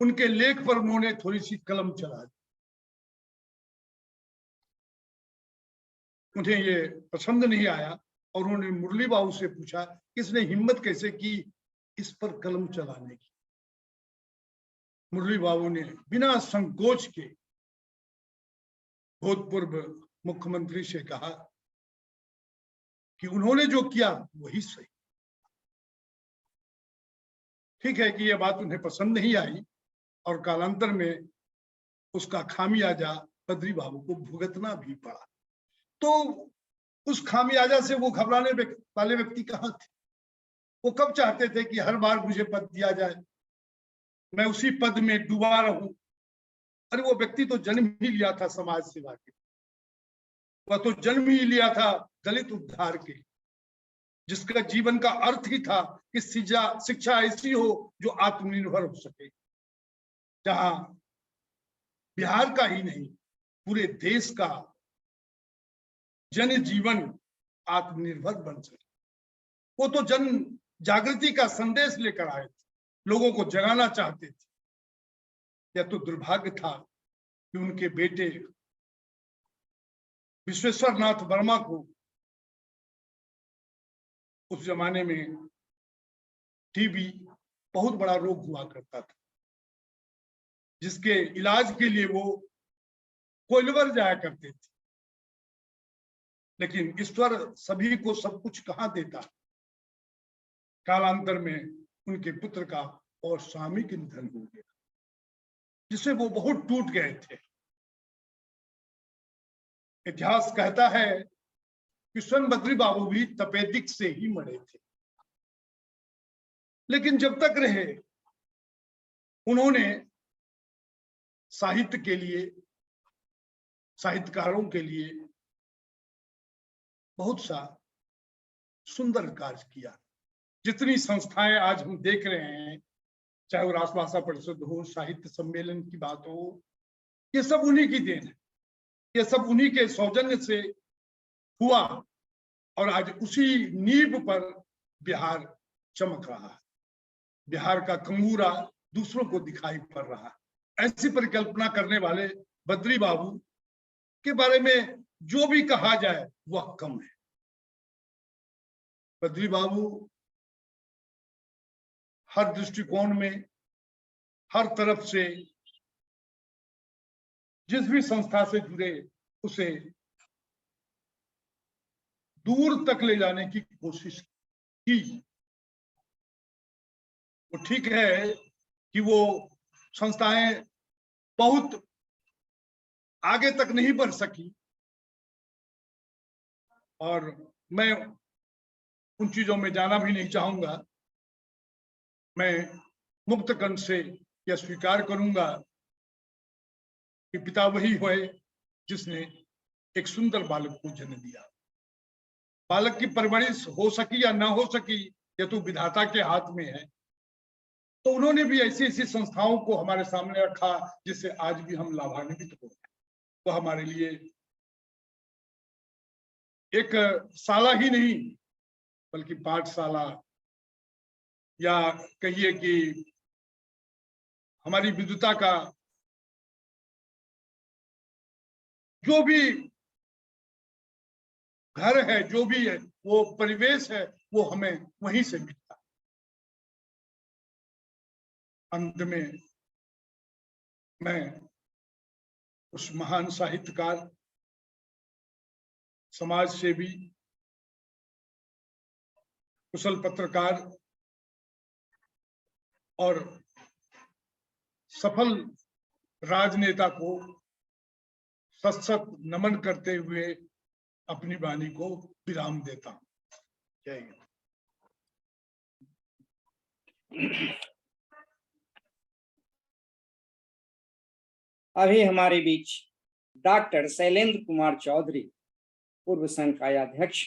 उनके लेख पर उन्होंने थोड़ी सी कलम चला दी, उन्हें ये पसंद नहीं आया, और उन्होंने मुरली बाबू से पूछा किसने हिम्मत कैसे की इस पर कलम चलाने की। मुरली बाबू ने बिना संकोच के भूतपूर्व मुख्यमंत्री से कहा कि उन्होंने जो किया वही सही। ठीक है कि यह बात उन्हें पसंद नहीं आई, और कालांतर में उसका खामियाजा बद्री बाबू को भुगतना भी पड़ा। तो उस खामियाजा से वो घबराने वाले व्यक्ति कहाँ थे? वो कब चाहते थे कि हर बार मुझे पद दिया जाए, मैं उसी पद में डूबा रहूं? अरे वो व्यक्ति तो जन्म ही लिया था समाज सेवा के, वह तो जन्म ही लिया था दलित उद्धार के, जिसका जीवन का अर्थ ही था कि शिक्षा ऐसी हो जो आत्मनिर्भर हो सके, जहां बिहार का ही नहीं पूरे देश का जन जीवन आत्मनिर्भर बन सके। वो तो जन जागृति का संदेश लेकर आए थे, लोगों को जगाना चाहते थे। यह तो दुर्भाग्य था कि उनके बेटे विश्वेश्वर नाथ वर्मा को उस जमाने में टीबी बहुत बड़ा रोग हुआ करता था, जिसके इलाज के लिए वो कोइलवर जाया करते थे। लेकिन ईश्वर सभी को सब कुछ कहाँ देता। कालांतर में उनके पुत्र का और सामयिक निधन हो गया, जिससे वो बहुत टूट गए थे। इतिहास कहता है कि स्वयं बद्री बाबू भी तपेदिक से ही मरे थे, लेकिन जब तक रहे उन्होंने साहित्य के लिए, साहित्यकारों के लिए बहुत सा सुंदर कार्य किया। जितनी संस्थाएं आज हम देख रहे हैं, चाहे वो राष्ट्रभाषा परिषद हो, साहित्य सम्मेलन की बात हो, ये सब उन्हीं की देन है, ये सब उन्हीं के सौजन्य से हुआ, और आज उसी नींव पर बिहार चमक रहा है। बिहार का कंगूरा दूसरों को दिखाई पड़ रहा है। ऐसी परिकल्पना करने वाले बद्री बाबू के बारे में जो भी कहा जाए वह कम है। बद्री बाबू हर दृष्टिकोण में, हर तरफ से, जिस भी संस्था से जुड़े उसे दूर तक ले जाने की कोशिश की। वो ठीक है कि वो संस्थाएं बहुत आगे तक नहीं बढ़ सकी, और मैं उन चीजों में जाना भी नहीं चाहूंगा। मैं मुक्त कंठ से यह स्वीकार करूंगा कि पिता वही हुए जिसने एक सुंदर बालक को जन्म दिया। बालक की परवरिश हो सकी या ना हो सकी, यह तो विधाता के हाथ में है। तो उन्होंने भी ऐसी ऐसी संस्थाओं को हमारे सामने रखा जिससे आज भी हम लाभान्वित हो। तो हमारे लिए एक शाला ही नहीं बल्कि पाठशाला, या कहिए कि हमारी विद्वता का जो भी घर है, जो भी है वो परिवेश है, वो हमें वहीं से मिलता। अंत में मैं उस महान साहित्यकार, समाज सेवी, कुशल पत्रकार और सफल राजनेता को सत नमन करते हुए अपनी वाणी को विराम देता हूं। जय हिंद। अभी हमारे बीच डॉक्टर शैलेंद्र कुमार चौधरी, पूर्व संकायाध्यक्ष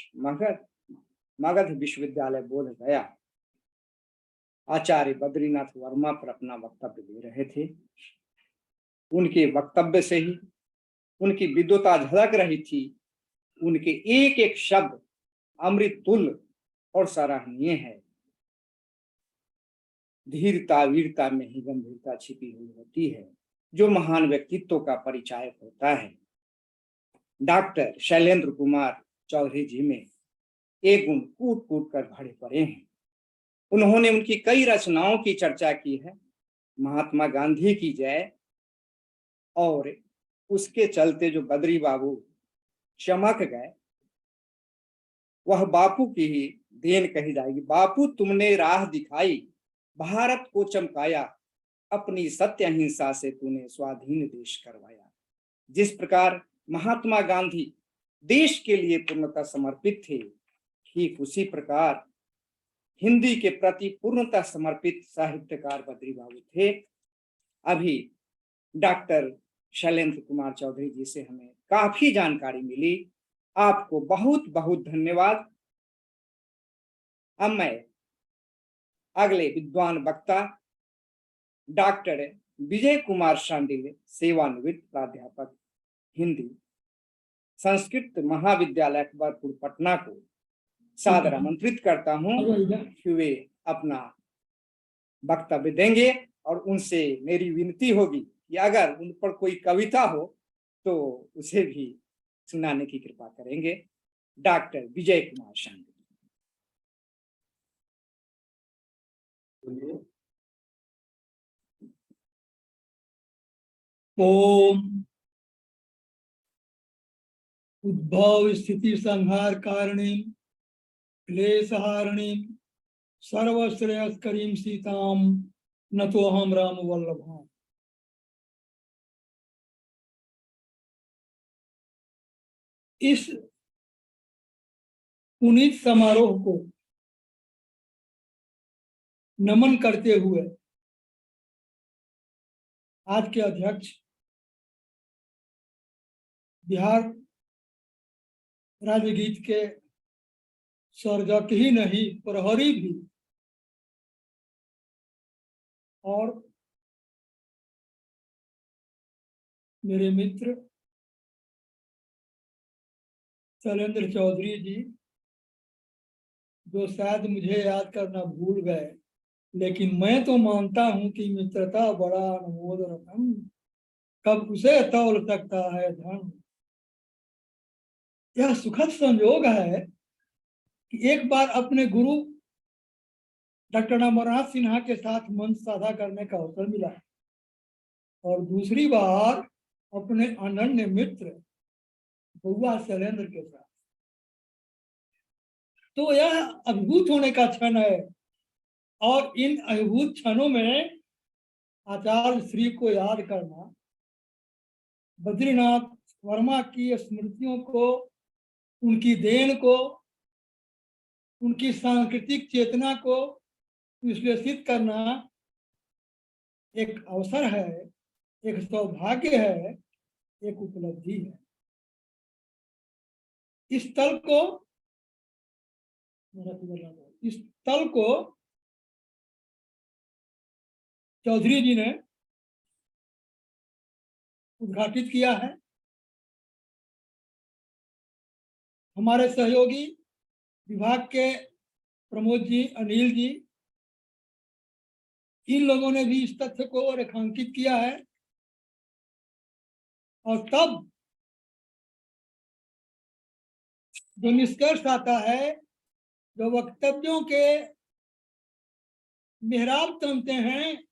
मगध विश्वविद्यालय बोध गया, आचार्य बद्रीनाथ वर्मा पर अपना वक्तव्य दे रहे थे। उनके वक्तव्य से ही उनकी विद्वता झलक रही थी। उनके एक एक शब्द अमृत तुल्य और सराहनीय है। धीरता वीरता में ही गंभीरता छिपी हुई होती है, जो महान व्यक्तित्व का परिचायक होता है। डॉक्टर शैलेंद्र कुमार चौधरी जी में एक गुण कूट कूट कर भरे पड़े हैं। उन्होंने उनकी कई रचनाओं की चर्चा की है। महात्मा गांधी की जय और उसके चलते जो बद्री बाबू चमक गए, वह बापू की ही देन कही जाएगी। बापू तुमने राह दिखाई, भारत को चमकाया, अपनी सत्य अहिंसा से तूने स्वाधीन देश करवाया। जिस प्रकार महात्मा गांधी देश के लिए पूर्णतः समर्पित थे, ठीक उसी प्रकार हिंदी के प्रति पूर्णतः समर्पित साहित्यकार बद्री बाबू थे। अभी डॉक्टर शैलेंद्र कुमार चौधरी जी से हमें काफी जानकारी मिली। आपको बहुत बहुत धन्यवाद। अब मैं अगले विद्वान वक्ता डॉक्टर विजय कुमार शांडिल्य, सेवानिवृत्त प्राध्यापक हिंदी, संस्कृत महाविद्यालय अकबरपुर पटना को सादर आमंत्रित करता हूं कि वे अपना वक्तव्य देंगे और उनसे मेरी विनती होगी कि अगर उन पर कोई कविता हो तो उसे भी सुनाने की कृपा करेंगे। डॉक्टर विजय कुमार शांडिल्य। ओम उद्भव स्थिति संहार कारिणी क्लेशहारिणी सर्वश्रेयस्करीं सीताम नतोऽहं राम वल्लभाम। इस पुनीत समारोह को नमन करते हुए आज के अध्यक्ष बिहार राज्य गीत के सर्जक ही नहीं, प्रहरी भी और मेरे मित्र शैलेंद्र चौधरी जी, जो शायद मुझे याद करना भूल गए, लेकिन मैं तो मानता हूं कि मित्रता बड़ा अनमोल रतन, कब उसे तौल सकता है धन। यह सुखद संयोग है कि एक बार अपने गुरु डॉक्टर अमरनाथ सिन्हा के साथ मंच साझा करने का अवसर मिला और दूसरी बार अपने अनन्य मित्र बउआ शैलेंद्र के साथ। तो यह अद्भुत होने का क्षण है और इन अद्भुत क्षणों में आचार्य श्री को याद करना, बद्रीनाथ वर्मा की स्मृतियों को, उनकी देन को, उनकी सांस्कृतिक चेतना को विश्लेषित करना एक अवसर है, एक सौभाग्य है, एक उपलब्धि है। इस तल को चौधरी जी ने उद्घाटित किया है। हमारे सहयोगी विभाग के प्रमोद जी, अनिल जी, इन लोगों ने भी इस तथ्य को रेखांकित किया है और तब जो निष्कर्ष आता है, जो वक्तव्यों के मेहराब तमते हैं,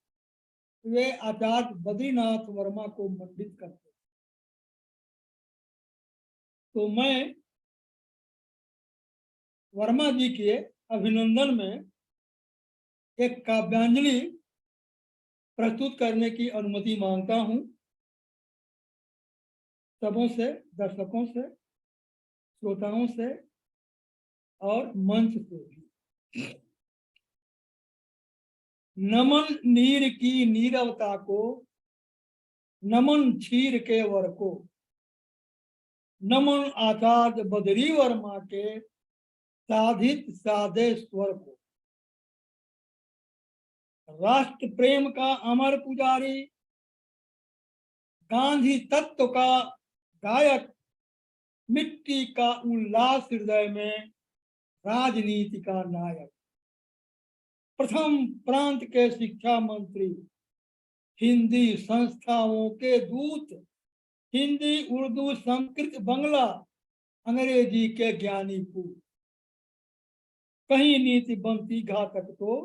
वे आचार्य बद्रीनाथ वर्मा को मंडित करते हैं। तो मैं वर्मा जी के अभिनंदन में एक काव्यांजलि प्रस्तुत करने की अनुमति मांगता हूं। सबों से, दर्शकों से, श्रोताओं से और मंच से भी। नमन नीर की नीरवता को, नमन क्षीर के वर को, नमन आचार्य बदरी वर्मा के साधित साधे स्वर को। राष्ट्र प्रेम का अमर पुजारी, गांधी तत्व का गायक, मिट्टी का उल्लास हृदय में राजनीति का नायक, प्रथम प्रांत के शिक्षा मंत्री, हिंदी संस्थाओं के दूत, हिंदी उर्दू संस्कृत बांग्ला अंग्रेजी के ज्ञानी पूत। कहीं नीति बनती घातक तो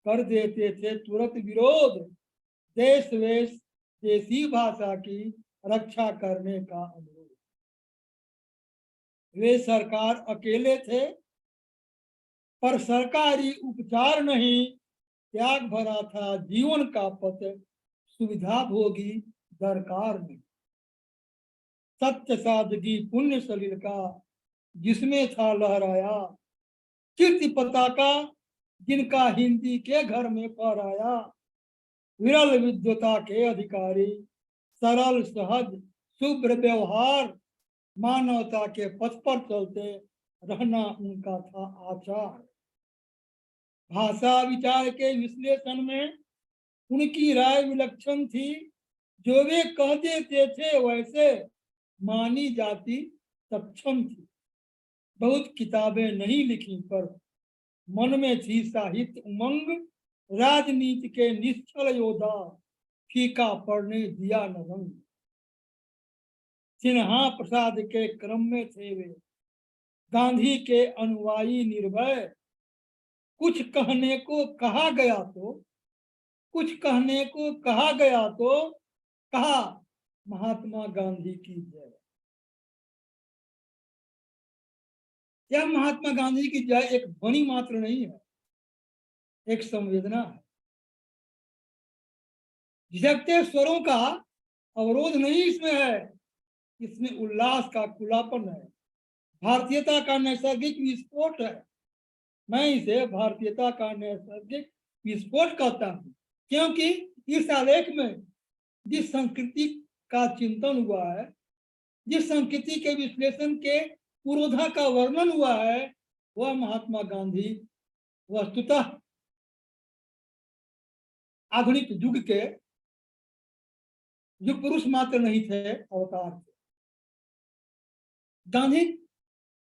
कर देते थे तुरंत विरोध, देश वेश देसी भाषा की रक्षा करने का अनुरोध। वे सरकार अकेले थे पर सरकारी उपचार नहीं, त्याग भरा था जीवन का पथ, सुविधा भोगी दरकार नहीं। सत्य सादगी पुण्य सलिल का जिसमें था लहराया, कीर्ति पताका जिनका हिंदी के घर में फहराया। विरल विद्वता के अधिकारी, सरल सहज शुभ्र व्यवहार, मानवता के पथ पर चलते रहना उनका था आचार। भाषा विचार के विश्लेषण में उनकी राय विलक्षण थी, जो वे कह देते थे वैसे मानी जाती सक्षम थी। बहुत किताबें नहीं लिखी पर मन में थी साहित्य उमंग, राजनीति के निश्चल योद्धा फीका पड़ने दिया न रंग। सिन्हा प्रसाद के क्रम में थे वे, गांधी के अनुयायी निर्भय। कुछ कहने को कहा गया तो, कुछ कहने को कहा गया तो कहा महात्मा गांधी की जय। यह महात्मा गांधी की जय एक ध्वनि मात्र नहीं है, एक संवेदना है। झिझकते स्वरों का अवरोध नहीं इसमें है, इसमें उल्लास का खुलापन है, भारतीयता का नैसर्गिक विस्फोट है। मैं इसे भारतीयता का नैसर्गिक विस्फोट कहता हूं, क्योंकि इस आलेख में जिस संस्कृति का चिंतन हुआ है, जिस संस्कृति के विश्लेषण के पुरोधा का वर्णन हुआ है, वह महात्मा गांधी वस्तुतः आधुनिक युग के युग पुरुष मात्र नहीं थे, अवतार थे। गांधी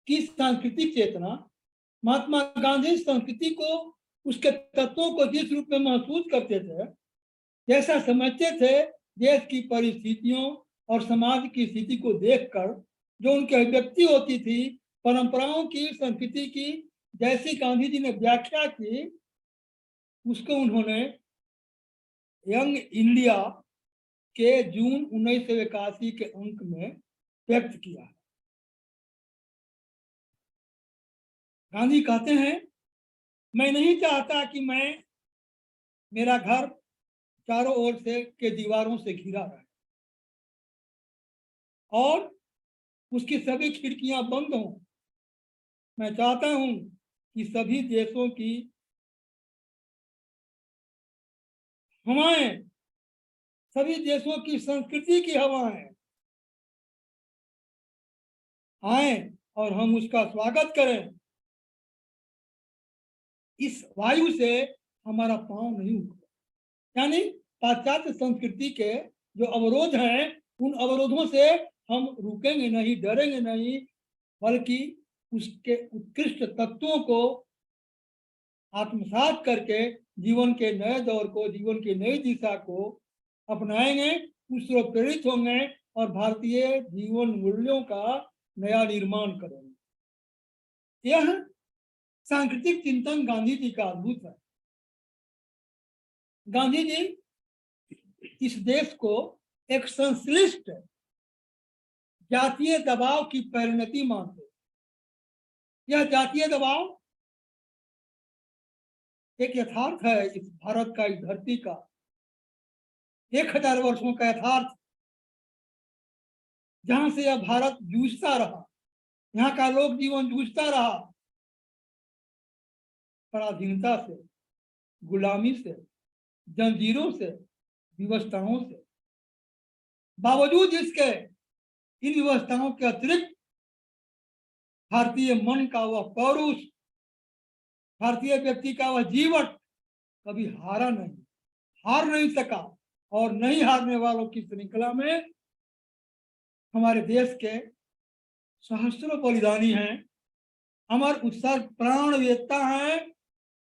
की सांस्कृतिक चेतना, महात्मा गांधी संस्कृति को, उसके तत्वों को जिस रूप में महसूस करते थे, जैसा समझते थे, देश की परिस्थितियों और समाज की स्थिति को देखकर जो उनकी अभिव्यक्ति होती थी, परंपराओं की, संस्कृति की, जैसी गांधी जी ने व्याख्या की, उसको उन्होंने यंग इंडिया के जून 1981 के अंक में व्यक्त किया। गांधी कहते हैं, मैं नहीं चाहता कि मेरा घर चारों ओर से के दीवारों से घिरा रहे और उसकी सभी खिड़कियां बंद हों। मैं चाहता हूं कि सभी देशों की हवाएं, सभी देशों की संस्कृति की हवाएं आए और हम उसका स्वागत करें। इस वायु से हमारा पांव नहीं उठता। यानी पाश्चात्य संस्कृति के जो अवरोध हैं, उन अवरोधों से हम रुकेंगे नहीं, डरेंगे नहीं, बल्कि उसके उत्कृष्ट तत्वों को आत्मसात करके जीवन के नए दौर को, जीवन की नई दिशा को अपनाएंगे, उससे प्रेरित होंगे और भारतीय जीवन मूल्यों का नया निर्माण करेंगे। यह सांस्कृतिक चिंतन गांधी जी का अद्भुत है। गांधी जी इस देश को एक संश्लिष्ट जातीय दबाव की परिणति मानते। यह जातीय दबाव एक यथार्थ है इस भारत का, इस धरती का 1000 वर्षों का यथार्थ। जहां से यह भारत जूझता रहा, यहाँ का लोक जीवन जूझता रहा, पराधीनता से, गुलामी से, जंजीरों से, विवशताओं से। बावजूद इसके इन व्यवस्थाओं के अतिरिक्त भारतीय मन का वह पौरुष, भारतीय व्यक्ति का वह जीवन कभी हार नहीं सका, और नहीं हारने वालों की श्रृंखला में हमारे देश के सहस्त्रों बलिदानी हैं, अमर उत्सर्ग प्राण वेदता हैं,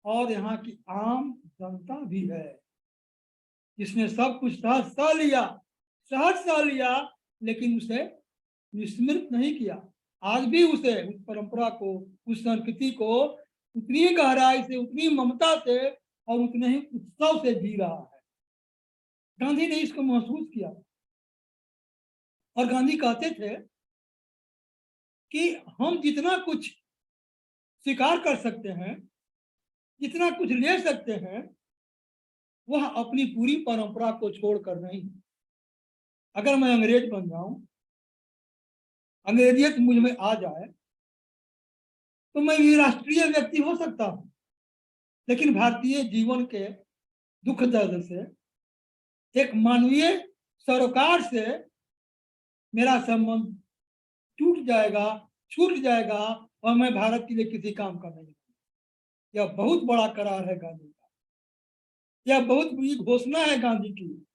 और यहाँ की आम जनता भी है जिसने सब कुछ सहज सा लिया, लेकिन उसे विस्मृत नहीं किया। आज भी उसे, उस परंपरा को, उस संस्कृति को उतनी गहराई से, उतनी ममता से और उतने ही उत्सव से जी रहा है। गांधी ने इसको महसूस किया और गांधी कहते थे कि हम जितना कुछ स्वीकार कर सकते हैं, जितना कुछ ले सकते हैं, वह अपनी पूरी परंपरा को छोड़कर नहीं। अगर मैं अंग्रेज बन जाऊं, अंग्रेजियत मुझ में आ जाए, तो मैं भी राष्ट्रीय व्यक्ति हो सकता हूं, लेकिन भारतीय जीवन के दुख दर्द से, एक मानवीय सरोकार से मेरा संबंध टूट जाएगा, छूट जाएगा, और मैं भारत के लिए किसी काम का नहीं। यह बहुत बड़ा करार है गांधी का, यह बहुत बड़ी घोषणा है गांधी की,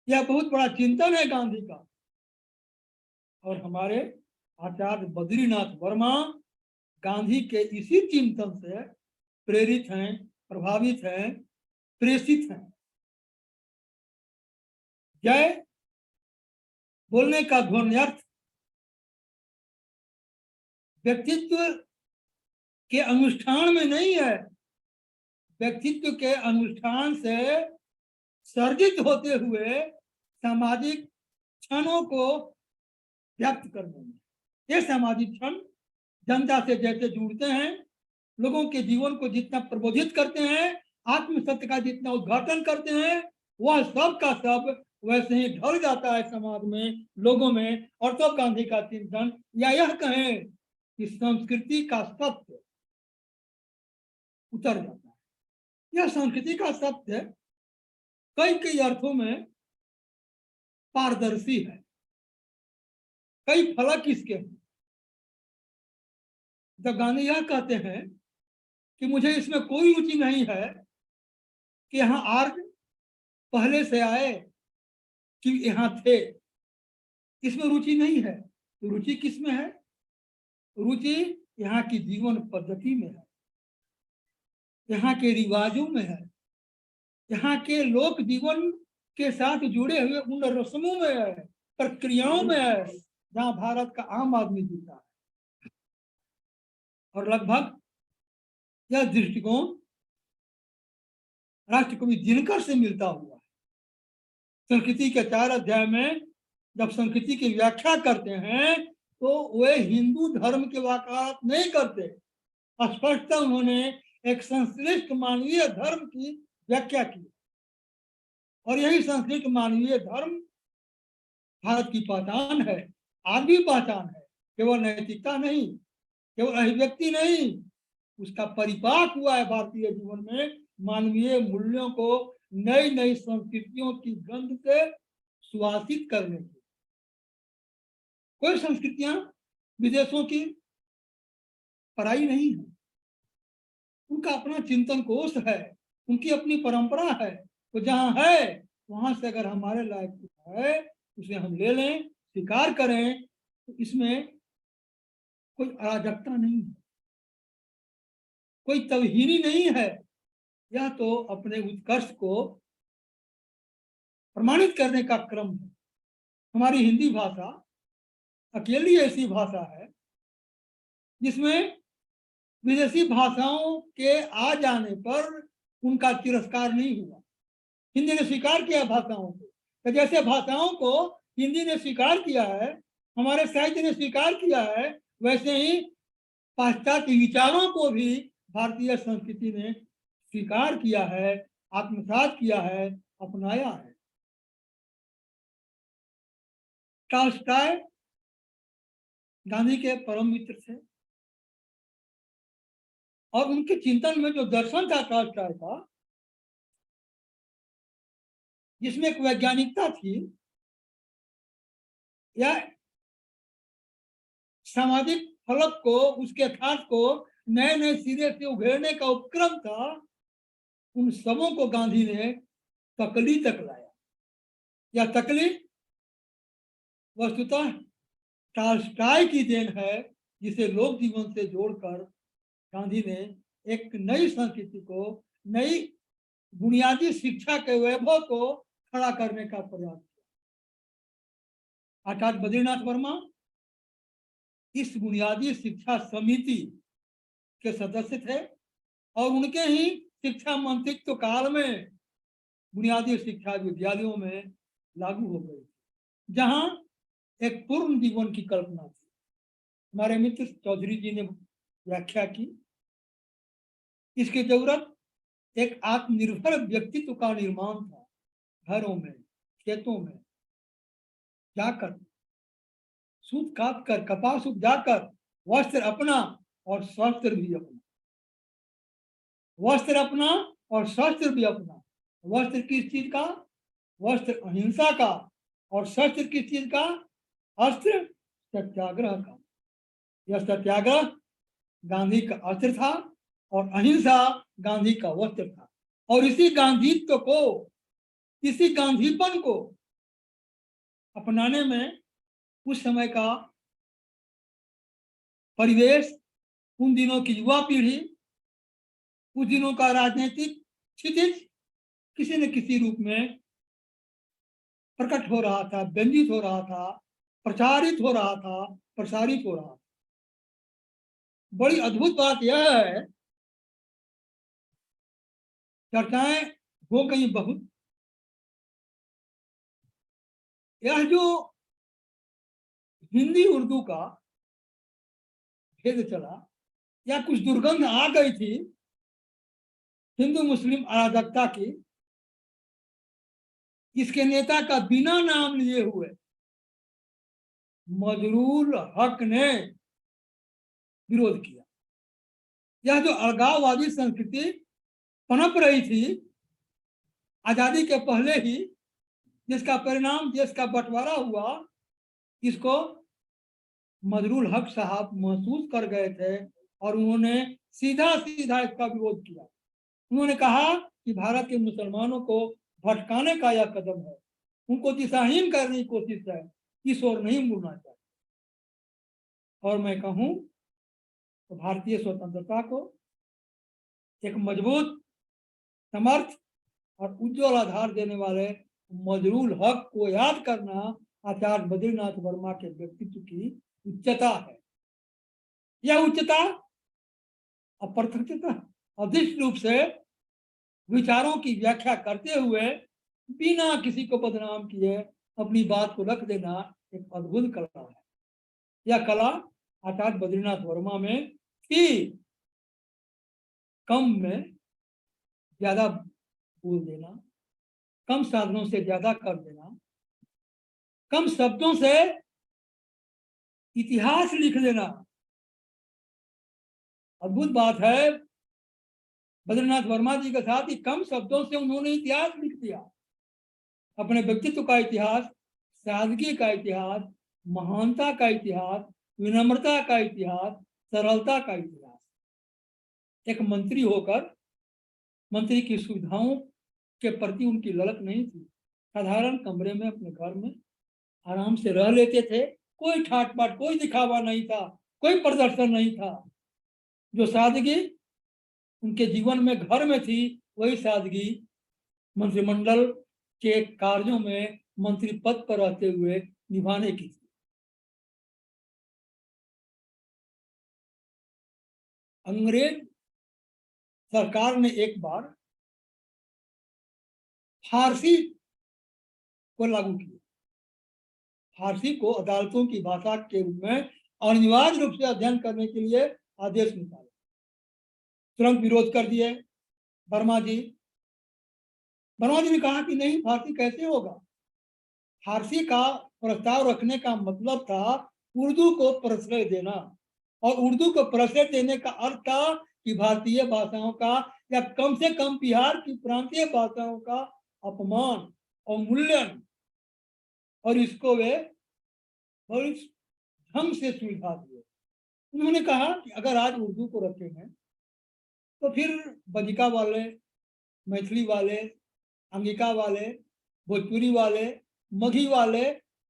यह बहुत बड़ा चिंतन है गांधी का। और हमारे आचार्य बद्रीनाथ वर्मा गांधी के इसी चिंतन से प्रेरित हैं, प्रभावित हैं, प्रेषित हैं। जय बोलने का ध्वन्यर्थ व्यक्तित्व के अनुष्ठान में नहीं है, व्यक्तित्व के अनुष्ठान से सर्जित होते हुए सामाजिक क्षणों को व्यक्त करने में। ये सामाजिक क्षण जनता से जैसे जुड़ते हैं, लोगों के जीवन को जितना प्रबोधित करते हैं, आत्म सत्य का जितना उद्घाटन करते हैं, वह सब का सब वैसे ही ढल जाता है समाज में, लोगों में। और तब गांधी का चिंतन, या यह कहें कि संस्कृति का सत्य उतर जाता है। यह संस्कृति का सत्य कई अर्थों में पारदर्शी है, कई फलक इसके हैं। जब गांधी यह कहते हैं कि मुझे इसमें कोई रुचि नहीं है कि यहाँ आर्य पहले से आए कि यहाँ थे, इसमें रुचि नहीं है, तो रुचि किसमें है? रुचि यहाँ की जीवन पद्धति में है, यहाँ के रिवाजों में है, यहाँ के लोक जीवन के साथ जुड़े हुए उन रस्मों में है, प्रक्रियाओं में है, जहाँ भारत का आम आदमी जीता है। और लगभग यह दृष्टिकोण राष्ट्रकवि दिनकर से मिलता हुआ है। संस्कृति के 4 अध्याय में जब संस्कृति की व्याख्या करते हैं, तो वे हिंदू धर्म के वकालत नहीं करते, स्पष्टतः उन्होंने एक संश्लिष्ट मानवीय धर्म की व्याख्या की। और यही संश्लिष्ट मानवीय धर्म भारत की पहचान है, आज भी पहचान है। केवल नैतिकता नहीं, केवल अभिव्यक्ति नहीं, उसका परिपाक हुआ है भारतीय जीवन में मानवीय मूल्यों को नई नई संस्कृतियों की गंध से सुवासित करने की। कोई संस्कृतियां विदेशों की पराई नहीं है, उनका अपना चिंतन कोश है, उनकी अपनी परंपरा है। तो जहां है वहां से अगर हमारे लायक है, उसे हम ले लें, स्वीकार करें, तो इसमें कोई अराजकता नहीं है, कोई तवहीनी नहीं है। यह तो अपने उत्कर्ष को प्रमाणित करने का क्रम है। हमारी हिंदी भाषा अकेली ऐसी भाषा है जिसमें विदेशी भाषाओं के आ जाने पर उनका तिरस्कार नहीं हुआ। हिंदी ने स्वीकार किया भाषाओं को, तो जैसे भाषाओं को हिंदी ने स्वीकार किया है, हमारे साहित्य ने स्वीकार किया है, वैसे ही पाश्चात्य विचारों को भी भारतीय संस्कृति ने स्वीकार किया है, आत्मसात किया है, अपनाया है। टॉल्स्टॉय गांधी के परम मित्र थे और उनके चिंतन में जो दर्शन था टॉलस्टॉय का, जिसमें एक वैज्ञानिकता थी या सामाजिक फलक को, उसके यथार्थ को नए नए सिरे से उघेड़ने का उपक्रम था, उन सबों को गांधी ने तकली तक लाया। यह तकली वस्तुतः टॉलस्टॉय की देन है, जिसे लोक जीवन से जोड़कर गांधी ने एक नई संस्कृति को, नई बुनियादी शिक्षा के वैभव को खड़ा करने का प्रयास किया। आचार्य बद्रीनाथ वर्मा इस बुनियादी शिक्षा समिति के सदस्य थे और उनके ही शिक्षा मंत्रित्व काल में बुनियादी शिक्षा विद्यालयों में लागू हो गई, जहां एक पूर्ण जीवन की कल्पना थी। हमारे मित्र चौधरी जी ने व्याख्या की, इसकी जरूरत एक आत्मनिर्भर व्यक्तित्व का निर्माण था। घरों में, खेतों में जाकर, सूत काट कर, कपास उपजाकर वस्त्र अपना और शस्त्र भी अपना, वस्त्र अपना और शस्त्र भी अपना। वस्त्र किस चीज का? वस्त्र अहिंसा का। और शस्त्र किस चीज का? अस्त्र सत्याग्रह का। यह सत्याग्रह गांधी का अस्त्र था और अहिंसा गांधी का वस्त्र था। और इसी गांधीत्व को, इसी गांधीपन को अपनाने में उस समय का परिवेश, उन दिनों की युवा पीढ़ी, उस दिनों का राजनीतिक क्षितिज किसी न किसी रूप में प्रकट हो रहा था, व्यंजित हो रहा था, प्रचारित हो रहा था, प्रसारित हो रहा था। बड़ी अद्भुत बात यह है, चर्चाएं हो गई बहुत, यह जो हिंदी उर्दू का भेद चला या कुछ दुर्गंध आ गई थी हिंदू मुस्लिम अराजकता की, इसके नेता का बिना नाम लिए हुए मजरूल हक ने विरोध किया। यह जो अलगाववादी संस्कृति पनप रही थी आजादी के पहले ही, जिसका परिणाम देश का बंटवारा हुआ, इसको मजरूल हक साहब महसूस कर गए थे और उन्होंने सीधा सीधा इसका विरोध किया। उन्होंने कहा कि भारत के मुसलमानों को भटकाने का यह कदम है, उनको दिशाहीन करने की कोशिश है, इस ओर नहीं मुड़ना चाहिए। और मैं कहूं तो भारतीय स्वतंत्रता को एक मजबूत, समर्थ और उज्जवल आधार देने वाले मजरूल हक को याद करना आचार्य बद्रीनाथ वर्मा के व्यक्तित्व की उच्चता है। यह उच्चता अप्रत्यक्ष अदृश्य रूप से विचारों की व्याख्या करते हुए बिना किसी को बदनाम किए अपनी बात को रख देना एक अद्भुत कला है। यह कला आचार्य बद्रीनाथ वर्मा में थी। कम में ज्यादा बोल देना, कम साधनों से ज्यादा कर देना, कम शब्दों से इतिहास लिख देना। अद्भुत बात है बद्रीनाथ वर्मा जी के साथ ही कम शब्दों से उन्होंने इतिहास लिख दिया, अपने व्यक्तित्व का इतिहास, सादगी का इतिहास, महानता का इतिहास, विनम्रता का इतिहास, सरलता का इतिहास। एक मंत्री होकर मंत्री की सुविधाओं के प्रति उनकी ललक नहीं थी। साधारण कमरे में अपने घर में आराम से रह लेते थे, कोई ठाट बाट, कोई दिखावा नहीं था, कोई प्रदर्शन नहीं था। जो सादगी उनके जीवन में घर में थी, वही सादगी मंत्रिमंडल के कार्यों में मंत्री पद पर रहते हुए निभाने की थी। अंग्रेज सरकार ने एक बार फारसी को लागू किया। फारसी को अदालतों की भाषा के रूप में अनिवार्य रूप से अध्ययन करने के लिए आदेश निकाले। तुरंत विरोध कर दिए वर्मा जी। वर्मा जी ने कहा कि नहीं, फारसी कैसे होगा। फारसी का प्रस्ताव रखने का मतलब था उर्दू को प्रश्रय देना। और उर्दू को प्रश्रय देने का अर्थ था कि भारतीय भाषाओं का या कम से कम बिहार की प्रांतीय भाषाओं का अपमान, अवमूल्यन, और इसको वे बड़ी ढंग से सुलझा दिए। उन्होंने कहा कि अगर आज उर्दू को रखे हैं तो फिर बजिका वाले, मैथिली वाले, अंगिका वाले, भोजपुरी वाले, मगही वाले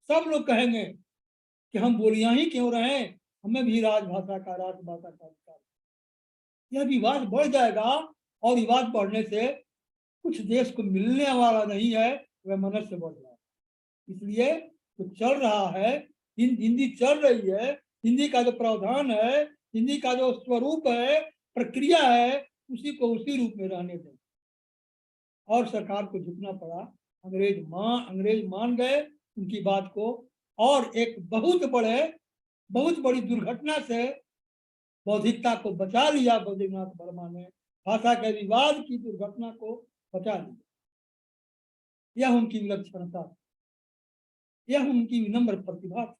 सब लोग कहेंगे कि हम बोलियां ही क्यों रहे, हमें भी राजभाषा का, राजभाषा का अधिकार। यह विवाद बढ़ जाएगा और विवाद बढ़ने से कुछ देश को मिलने वाला नहीं है, वह मनुष्य बढ़ जाएगा। इसलिए तो चल रहा है, हिंदी चल रही है, हिंदी का जो प्रावधान है, हिंदी का जो स्वरूप है, प्रक्रिया है, उसी को उसी रूप में रहने दें। और सरकार को झुकना पड़ा। अंग्रेज मान गए उनकी बात को, और एक बहुत बड़ी दुर्घटना से बौद्धिकता को बचा लिया बद्रीनाथ वर्मा ने। भाषा के विवाद की दुर्घटना को बचा लिया। यह उनकी विलक्षणता, यह उनकी विनम्र प्रतिभा थी।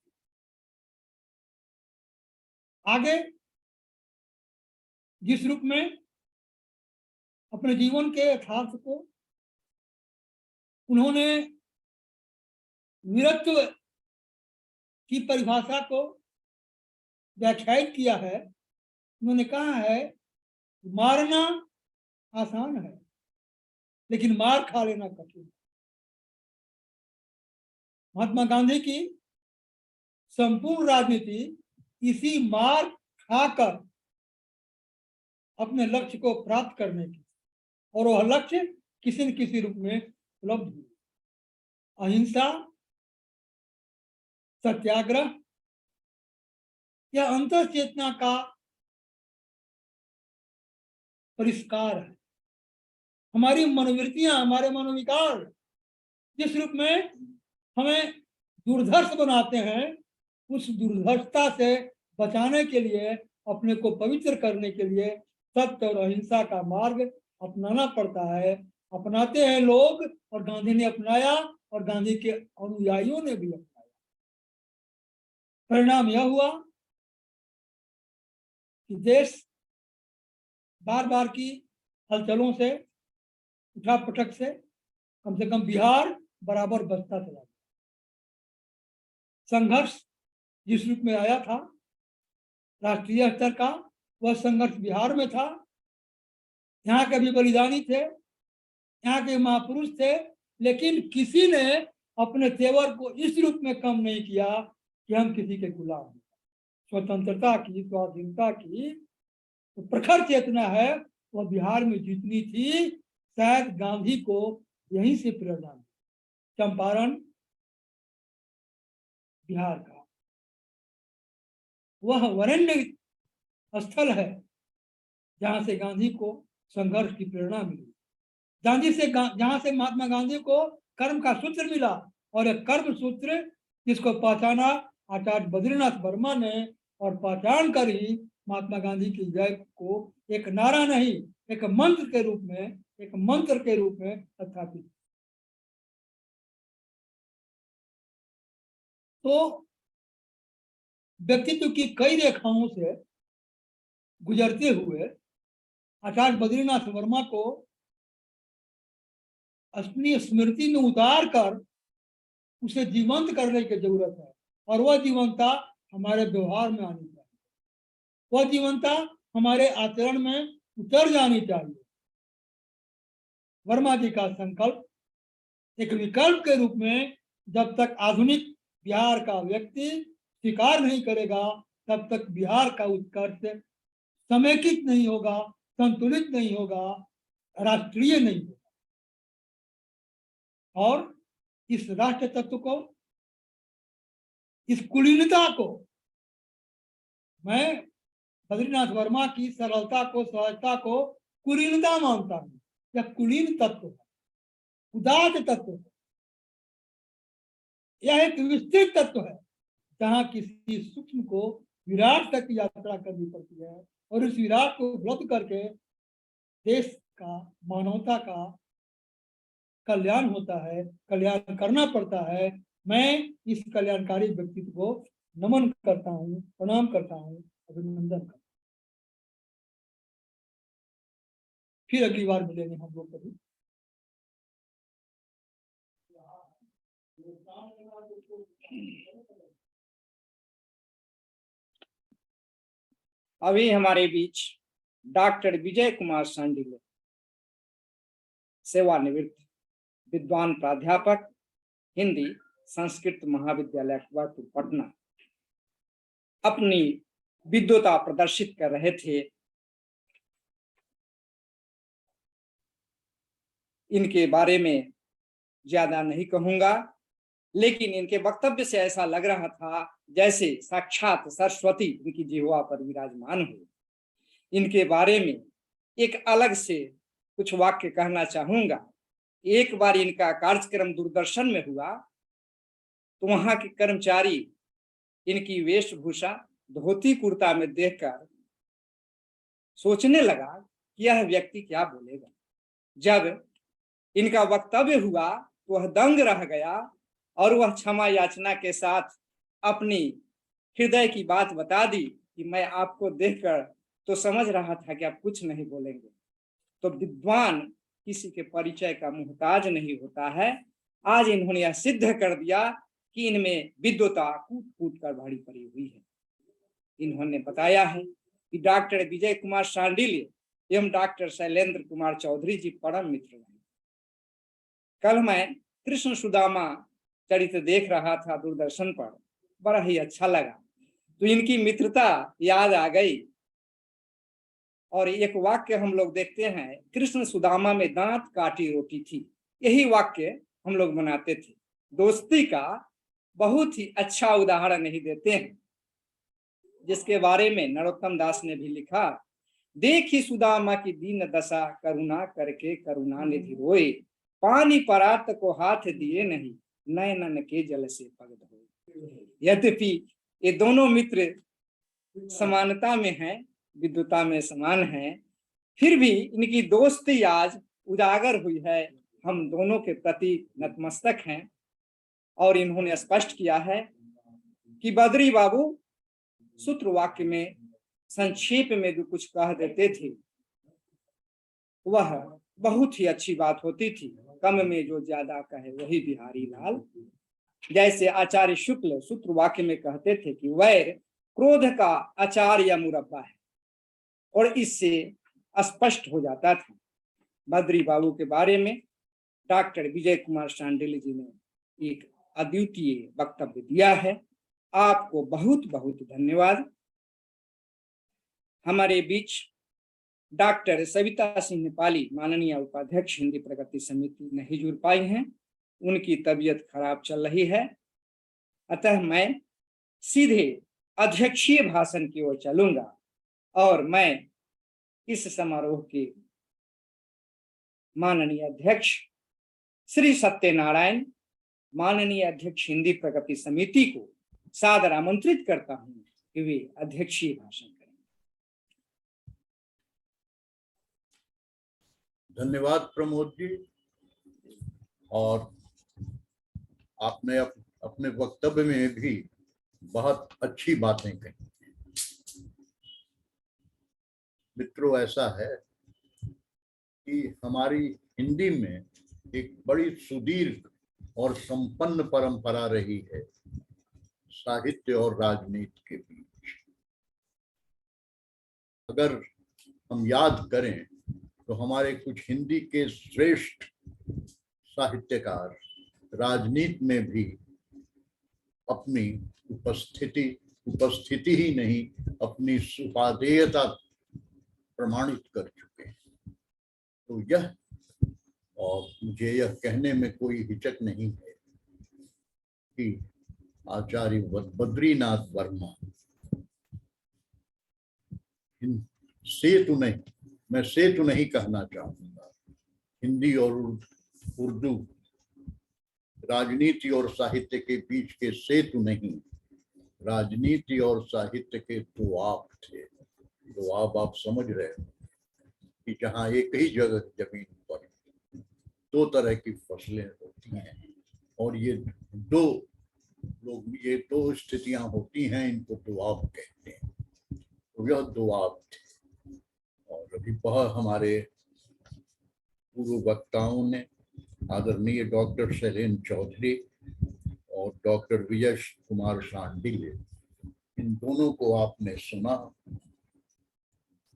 आगे जिस रूप में अपने जीवन के यथार्थ को उन्होंने वीरत्व की परिभाषा को व्याख्यायित किया है, उन्होंने कहा है मारना आसान है लेकिन मार खा लेना कठिन। महात्मा गांधी की संपूर्ण राजनीति इसी मार खाकर अपने लक्ष्य को प्राप्त करने की, और वह लक्ष्य किसी न किसी रूप में उपलब्ध हुआ। अहिंसा, सत्याग्रह, यह अंतर चेतना का परिष्कार है। हमारी मनोवृत्तियां, हमारे मनोविकार जिस रूप में हमें दुर्धर्ष बनाते हैं, उस दुर्धर्षता से बचाने के लिए, अपने को पवित्र करने के लिए सत्य और अहिंसा का मार्ग अपनाना पड़ता है। अपनाते हैं लोग, और गांधी ने अपनाया और गांधी के अनुयायियों ने भी अपनाया। परिणाम यह हुआ कि देश बार बार की हलचलों से, उठापटक से कम बिहार बराबर बचता चला गया। संघर्ष जिस रूप में आया था राष्ट्रीय स्तर का, वह संघर्ष बिहार में था। यहाँ के भी बलिदानी थे, यहाँ के महापुरुष थे, लेकिन किसी ने अपने तेवर को इस रूप में कम नहीं किया कि हम किसी के गुलाम हैं। स्वतंत्रता की, स्वाधीनता की तो प्रखर चेतना है, वह बिहार में जितनी थी, शायद गांधी को यहीं से प्रेरणा मिली। चंपारण बिहार का वह वरेण्य स्थल है जहां से गांधी को संघर्ष की प्रेरणा मिली। जहां से महात्मा गांधी को कर्म का सूत्र मिला, और एक कर्म सूत्र जिसको पहचाना आचार्य बद्रीनाथ वर्मा ने, और पहचान कर ही महात्मा गांधी की जय को एक नारा नहीं, एक मंत्र के रूप में स्थापित। तो व्यक्तित्व की कई रेखाओं से गुजरते हुए आचार्य बद्रीनाथ वर्मा को अपनी स्मृति में उतार कर उसे जीवंत करने की जरूरत है, और वह जीवंतता हमारे व्यवहार में आनी चाहिए, वह जीवंतता हमारे आचरण में उतर जानी चाहिए। वर्मा जी का संकल्प एक विकल्प के रूप में जब तक आधुनिक बिहार का व्यक्ति स्वीकार नहीं करेगा, तब तक बिहार का उत्कर्ष समेकित नहीं होगा, संतुलित नहीं होगा, राष्ट्रीय नहीं होगा। और इस राष्ट्र तत्व को, इस कुलीनता को, मैं बद्रीनाथ वर्मा की सरलता को, सहजता को कुलीनता मानता हूं। यह कुलीन तत्व है, उदात तत्व है, यह एक विस्तृत तत्व है जहां किसी सूक्ष्म को विराट तक यात्रा करनी पड़ती है, और इस विराट को उपलब्ध करके देश का, मानवता का कल्याण होता है, कल्याण करना पड़ता है। मैं इस कल्याणकारी व्यक्तित्व को नमन करता हूँ, प्रणाम करता हूँ, अभिनंदन करता हूँ। फिर अगली बार मिलेंगे हम लोग कभी। अभी हमारे बीच डॉक्टर विजय कुमार सांडिल्य, सेवानिवृत्त विद्वान प्राध्यापक, हिंदी संस्कृत महाविद्यालय अकबरपुर पटना, अपनी विद्वता प्रदर्शित कर रहे थे। इनके बारे में ज्यादा नहीं कहूंगा, लेकिन इनके वक्तव्य से ऐसा लग रहा था जैसे साक्षात सरस्वती इनकी जिह्वा पर विराजमान हो। इनके बारे में एक अलग से कुछ वाक्य कहना चाहूंगा। एक बार इनका कार्यक्रम दूरदर्शन में हुआ तो वहां के कर्मचारी इनकी वेशभूषा धोती कुर्ता में देखकर सोचने लगा कि यह व्यक्ति क्या बोलेगा। जब इनका वक्तव्य हुआ तो वह दंग रह गया और वह क्षमा याचना के साथ अपनी हृदय की बात बता दी कि मैं आपको देखकर तो समझ रहा था कि आप कुछ नहीं बोलेंगे। तो विद्वान किसी के परिचय का मुहताज नहीं होता है। आज इन्होंने यह सिद्ध कर दिया कि इनमें विद्वता कूट कूट कर भरी पड़ी हुई है। इन्होंने बताया है कि डॉक्टर विजय कुमार सांडिल्य एवं डॉक्टर शैलेंद्र कुमार चौधरी जी परम मित्र हैं। कल मैं कृष्ण सुदामा चरित्र देख रहा था दूरदर्शन पर, बड़ा ही अच्छा लगा, तो इनकी मित्रता याद आ गई। और एक वाक्य हम लोग देखते हैं, कृष्ण सुदामा में दांत काटी रोटी थी, यही वाक्य हम लोग बनाते थे। दोस्ती का बहुत ही अच्छा उदाहरण नहीं देते हैं, जिसके बारे में नरोत्तम दास ने भी लिखा, देखी सुदामा की दीन दशा, करुणा करके करुणा निधि रोए, पानी परात को हाथ दिए नहीं, नयनन के जल से पग धोए। यद्यपि ये दोनों मित्र समानता में हैं, विद्वता में समान हैं, फिर भी इनकी दोस्ती आज उजागर हुई है। हम दोनों के प्रति नतमस्तक हैं। और इन्होंने स्पष्ट किया है कि बद्री बाबू सूत्र वाक्य में संक्षेप में जो कुछ कह देते थे वह बहुत ही अच्छी बात होती थी। कम में जो ज्यादा कहे वही बिहारी लाल। जैसे आचार्य शुक्ल सूत्र वाक्य में कहते थे कि वैर क्रोध का अचार या मुरब्बा है, और इससे स्पष्ट हो जाता था। बद्री बाबू के बारे में डॉक्टर विजय कुमार सांडिल्य जी ने एक अद्वितीय वक्तव्य दिया है। आपको बहुत बहुत धन्यवाद। हमारे बीच डॉक्टर सविता सिंह नेपाली, माननीय उपाध्यक्ष हिंदी प्रगति समिति, नहीं जुड़ पाई हैं। उनकी तबीयत खराब चल रही है, अतः मैं सीधे अध्यक्षीय भाषण की ओर चलूंगा। और मैं इस समारोह के माननीय अध्यक्ष श्री सत्यनारायण, माननीय अध्यक्ष हिंदी प्रगति समिति को सादर आमंत्रित करता हूं कि वे अध्यक्षीय भाषण करें। धन्यवाद प्रमोद जी। और आपने अपने वक्तव्य में भी बहुत अच्छी बातें कही। मित्रों, ऐसा है कि हमारी हिंदी में एक बड़ी सुदीर्घ और संपन्न परंपरा रही है साहित्य और राजनीति के बीच। अगर हम याद करें तो हमारे कुछ हिंदी के श्रेष्ठ साहित्यकार राजनीति में भी अपनी उपस्थिति ही नहीं, अपनी सुपादेयता प्रमाणित कर चुके हैं। तो यह, और मुझे यह कहने में कोई हिचक नहीं है कि आचार्य बद्रीनाथ वर्मा सेतु नहीं, मैं सेतु नहीं कहना चाहूंगा, हिंदी और उर्दू, राजनीति और साहित्य के बीच के सेतु नहीं, राजनीति और साहित्य के दुआब थे। दुआब आप समझ रहे हो कि जहां एक ही जगह जमीन पर दो तरह की फसलें होती हैं, और ये दो लोग ये दो स्थितियां होती हैं, इनको दुआब कहते हैं। तो यह दुआब थे। और अभी बहुत हमारे पूर्व वक्ताओं ने, आदरणीय डॉक्टर शैलेंद्र चौधरी और डॉक्टर विजय कुमार शांडिल्य, इन दोनों को आपने सुना।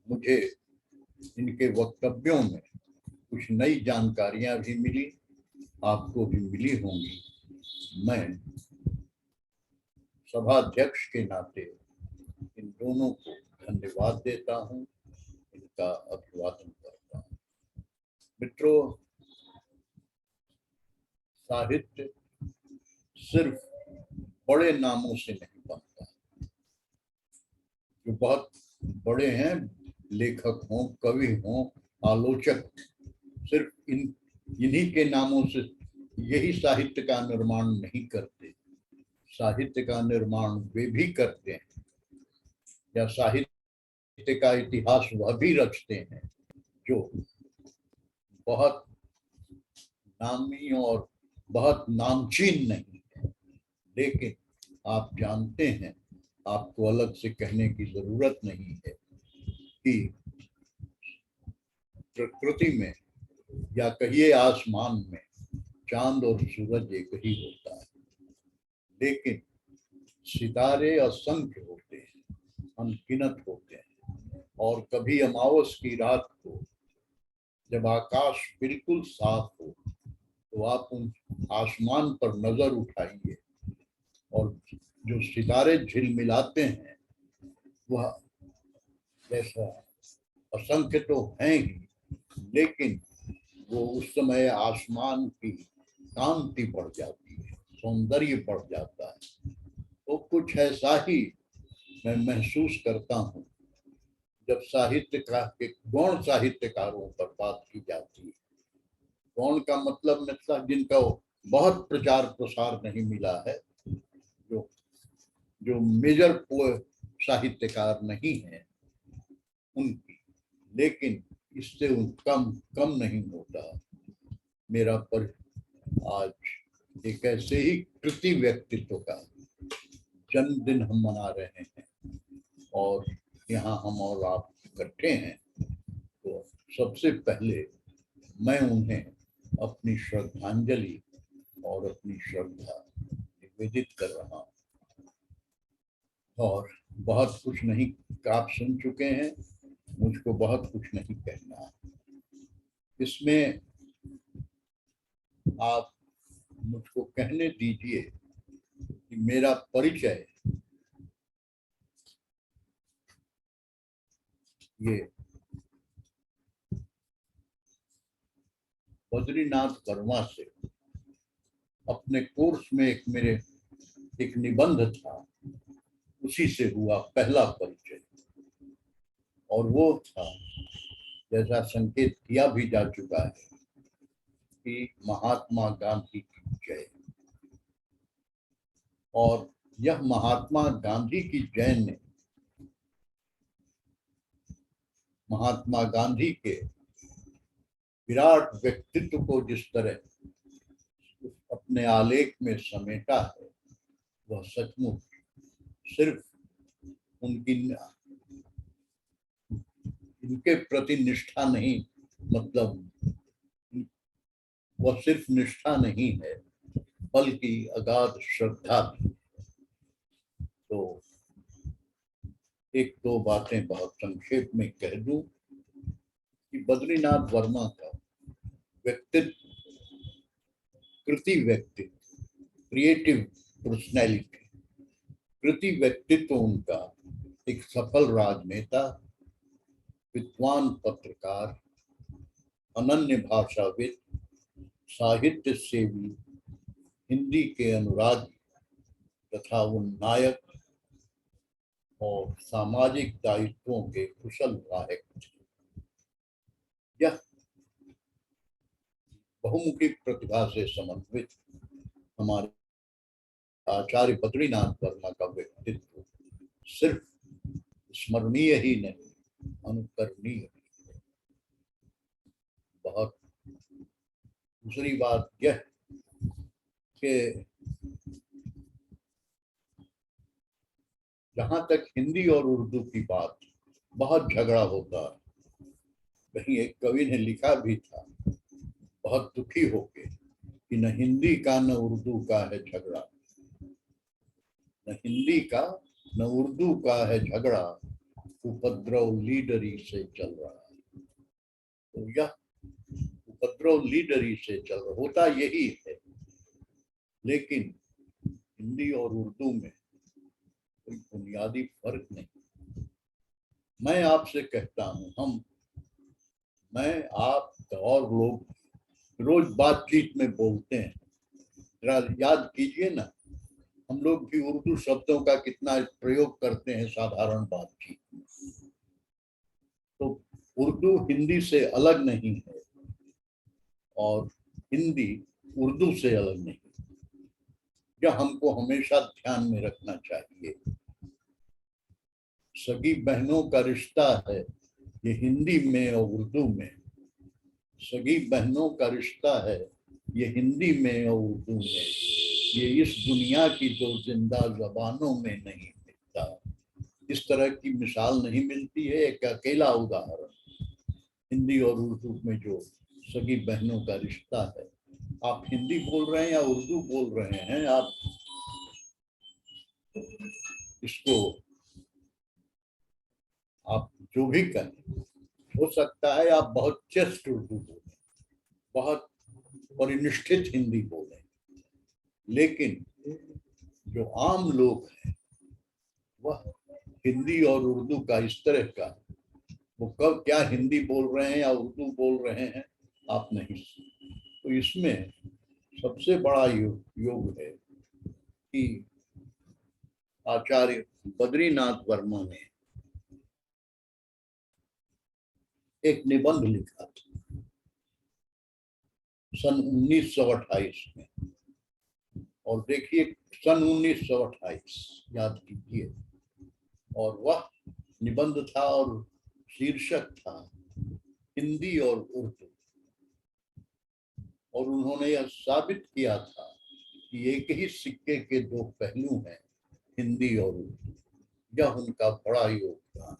मुझे इनके वक्तव्यों में कुछ नई जानकारियां भी मिली, आपको भी मिली होंगी। मैं सभाध्यक्ष के नाते इन दोनों को धन्यवाद देता हूं, इनका अभिवादन करता हूं। मित्रों, साहित्य सिर्फ बड़े नामों से नहीं बनता। जो बहुत बड़े हैं, लेखक हों, कवि हों, आलोचक, सिर्फ इन्हीं के नामों से यही साहित्य का निर्माण नहीं करते। साहित्य का निर्माण वे भी करते हैं, या साहित्य का इतिहास वह भी रचते हैं जो बहुत नामी और बहुत नामचीन नहीं है। लेकिन आप जानते हैं, आपको अलग से कहने की जरूरत नहीं है कि प्रकृति में या कहिए आसमान में चांद और सूरज एक ही होता है, लेकिन सितारे असंख्य होते हैं, अनगिनत होते हैं। और कभी अमावस की रात को जब आकाश बिल्कुल साफ हो तो आप उन आसमान पर नजर उठाइए और जो सितारे झिलमिलाते हैं वह जैसा असंख्य तो हैं ही, लेकिन वो उस समय आसमान की कांति बढ़ जाती है, सौंदर्य बढ़ जाता है। तो कुछ ऐसा ही मैं महसूस करता हूँ जब साहित्यकार के गौण साहित्यकारों पर बात की जाती है। गौण का मतलब मतलब जिनका बहुत प्रचार प्रसार नहीं मिला है, जो मेजर साहित्यकार नहीं है उनकी, लेकिन इससे कम नहीं होता। मेरा पर आज एक ऐसे ही कृति व्यक्तित्व का जन्मदिन हम मना रहे हैं और यहाँ हम और आप इकट्ठे हैं, तो सबसे पहले मैं उन्हें अपनी श्रद्धांजलि और अपनी श्रद्धा निवेदित कर रहा हूँ। और बहुत कुछ नहीं, आप सुन चुके हैं, मुझको बहुत कुछ नहीं कहना है। इसमें आप मुझको कहने दीजिए कि मेरा परिचय ये बद्रीनाथ वर्मा से अपने कोर्स में एक निबंध था, उसी से हुआ पहला परिचय। और वो था, जैसा संकेत किया भी जा चुका है, कि महात्मा गांधी की जय। और यह महात्मा गांधी की जय ने महात्मा गांधी के विराट व्यक्तित्व को जिस तरह अपने आलेख में समेटा है, वह सचमुच सिर्फ इनके प्रति निष्ठा नहीं, मतलब वह सिर्फ निष्ठा नहीं है बल्कि अगाध श्रद्धा भी। तो एक दो बातें बहुत संक्षेप में कह दूं कि बद्रीनाथ वर्मा का व्यक्तित्व, कृति व्यक्तित्व, क्रिएटिव पर्सनैलिटी, कृति व्यक्तित्व उनका एक सफल राजनेता, विद्वान पत्रकार, अनन्य भाषाविद, साहित्य सेवी, हिंदी के अनुरागी तथा उन्नायक और सामाजिक दायित्वों के कुशल नायक थे। यह बहुमुखी प्रतिभा से समन्वित हमारे आचार्य बद्रीनाथ वर्मा का व्यक्तित्व सिर्फ स्मरणीय ही नहीं, अनुकरणीय भी है। बहुत दूसरी बात यह कि जहां तक हिंदी और उर्दू की बात, बहुत झगड़ा होता है। कहीं एक कवि ने लिखा भी था, बहुत दुखी होके, कि न हिंदी का न उर्दू का है झगड़ा, न हिंदी का न उर्दू का है झगड़ा, उपद्रव लीडरी से चल रहा है। तो यह उपद्रव लीडरी से चल रहा होता यही है। लेकिन हिंदी और उर्दू में कोई बुनियादी फर्क नहीं। मैं आपसे कहता हूं, मैं आप और लोग रोज बातचीत में बोलते हैं, जरा याद कीजिए ना, हम लोग भी उर्दू शब्दों का कितना प्रयोग करते हैं साधारण बातचीत में। तो उर्दू हिंदी से अलग नहीं है और हिंदी उर्दू से अलग नहीं, यह हमको हमेशा ध्यान में रखना चाहिए। सगी बहनों का रिश्ता है ये हिंदी में और उर्दू में, सगी बहनों का रिश्ता है ये हिंदी में और उर्दू में, ये इस दुनिया की दो जिंदा जबानों में नहीं मिलता। इस तरह की मिसाल नहीं मिलती है। एक अकेला उदाहरण, हिंदी और उर्दू में जो सगी बहनों का रिश्ता है, आप हिंदी बोल रहे हैं या उर्दू बोल रहे हैं, आप इसको आप जो भी कहें, हो सकता है आप बहुत चेस्ट उर्दू बोलें, बहुत परिनिष्ठित हिंदी बोलें, लेकिन जो आम लोग हैं वह हिंदी और उर्दू का इस तरह का, वो कब क्या हिंदी बोल रहे हैं या उर्दू बोल रहे हैं आप नहीं। तो इसमें सबसे बड़ा योग है कि आचार्य बद्रीनाथ वर्मा ने एक निबंध लिखा था सन 1928 में, और देखिए सन 1928 याद कीजिए, और वह निबंध था और शीर्षक था हिंदी और उर्दू। और उन्होंने यह साबित किया था कि एक ही सिक्के के दो पहलू हैं, हिंदी और उर्दू। यह उनका बड़ा योगदान।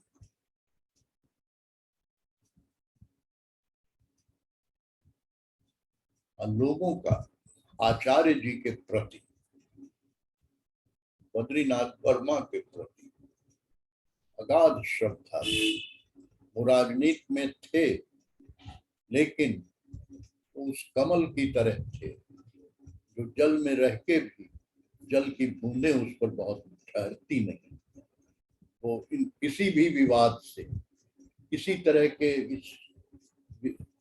लोगों का आचार्य जी के प्रति, बद्रीनाथ वर्मा के प्रति अगाध श्रद्धा थी। वो राजनीति में थे, लेकिन उस कमल की तरह थे जो जल में रह के भी जल की बूंदें उस पर बहुत ठहरती नहीं। वो इन किसी भी विवाद से, किसी तरह के इस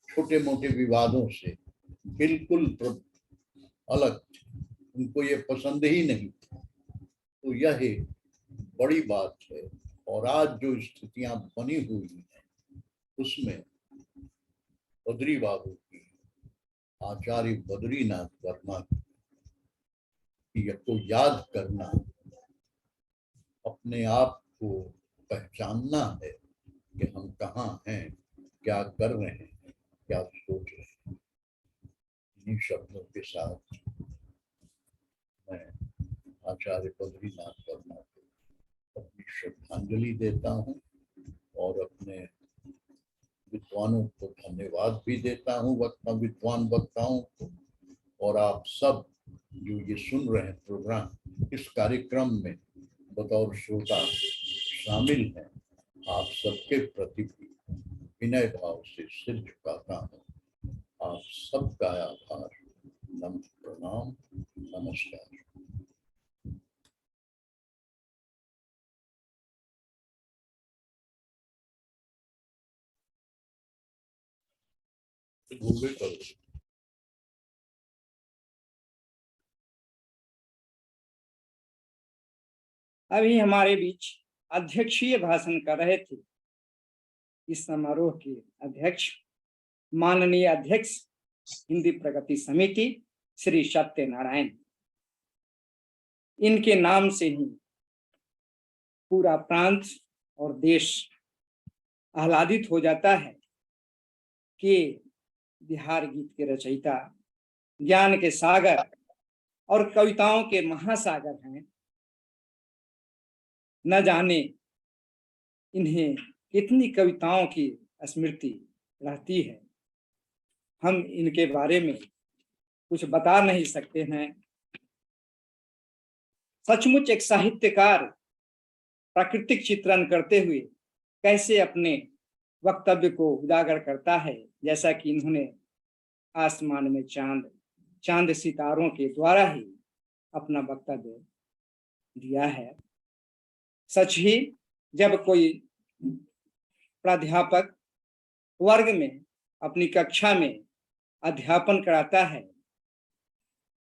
छोटे मोटे विवादों से बिल्कुल अलग थे, उनको ये पसंद ही नहीं था। तो यह एक बड़ी बात है। और आज जो स्थितियां बनी हुई हैं उसमें बद्री बाबू की, आचार्य बद्रीनाथ वर्मा की को याद करना, अपने आप को पहचानना है कि हम कहाँ हैं, क्या कर रहे हैं, क्या सोच रहे हैं। इन्हीं शब्दों के साथ मैं आचार्य बद्रीनाथ वर्मा को अपनी श्रद्धांजलि देता हूँ और अपने विद्वानों को धन्यवाद भी देता हूँ, विद्वान वक्ताओं को। और आप सब जो ये सुन रहे हैं प्रोग्राम, इस कार्यक्रम में बतौर श्रोता शामिल हैं, आप सबके प्रति भी विनय भाव से सिर झुकाता हूँ। आप सबका आभार, प्रणाम, नमस्कार। अभी हमारे बीच अध्यक्षीय भाषण कर रहे थे इस समारोह के अध्यक्ष, माननीय अध्यक्ष हिंदी प्रगति समिति श्री सत्यनारायण। इनके नाम से ही पूरा प्रांत और देश आह्लादित हो जाता है कि बिहार गीत के रचयिता, ज्ञान के सागर और कविताओं के महासागर हैं न जाने इन्हें कितनी कविताओं की स्मृति रहती है। हम इनके बारे में कुछ बता नहीं सकते हैं। सचमुच एक साहित्यकार प्राकृतिक चित्रण करते हुए कैसे अपने वक्तव्य को उजागर करता है, जैसा कि इन्होंने आसमान में चांद सितारों के द्वारा ही अपना वक्तव्य दिया है। सच ही जब कोई प्राध्यापक वर्ग में अपनी कक्षा में अध्यापन कराता है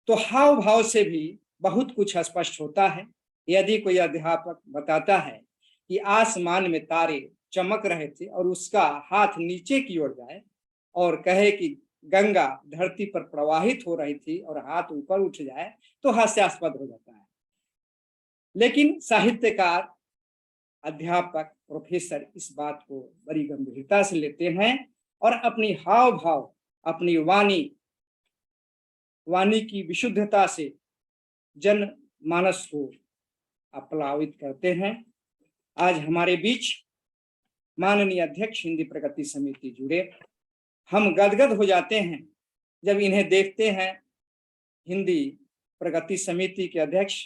तो हाव भाव से भी बहुत कुछ स्पष्ट होता है। यदि कोई अध्यापक बताता है कि आसमान में तारे चमक रहे थे और उसका हाथ नीचे की ओर जाए और कहे कि गंगा धरती पर प्रवाहित हो रही थी और हाथ ऊपर उठ जाए तो हास्यास्पद हो जाता है। लेकिन साहित्यकार, अध्यापक, प्रोफेसर इस बात को बड़ी गंभीरता से लेते हैं और अपनी हाव भाव, अपनी वाणी की विशुद्धता से जन मानस को प्लावित करते हैं। आज हमारे बीच माननीय अध्यक्ष हिंदी प्रगति समिति जुड़े। हम गदगद हो जाते हैं जब इन्हें देखते हैं। हिंदी प्रगति समिति के अध्यक्ष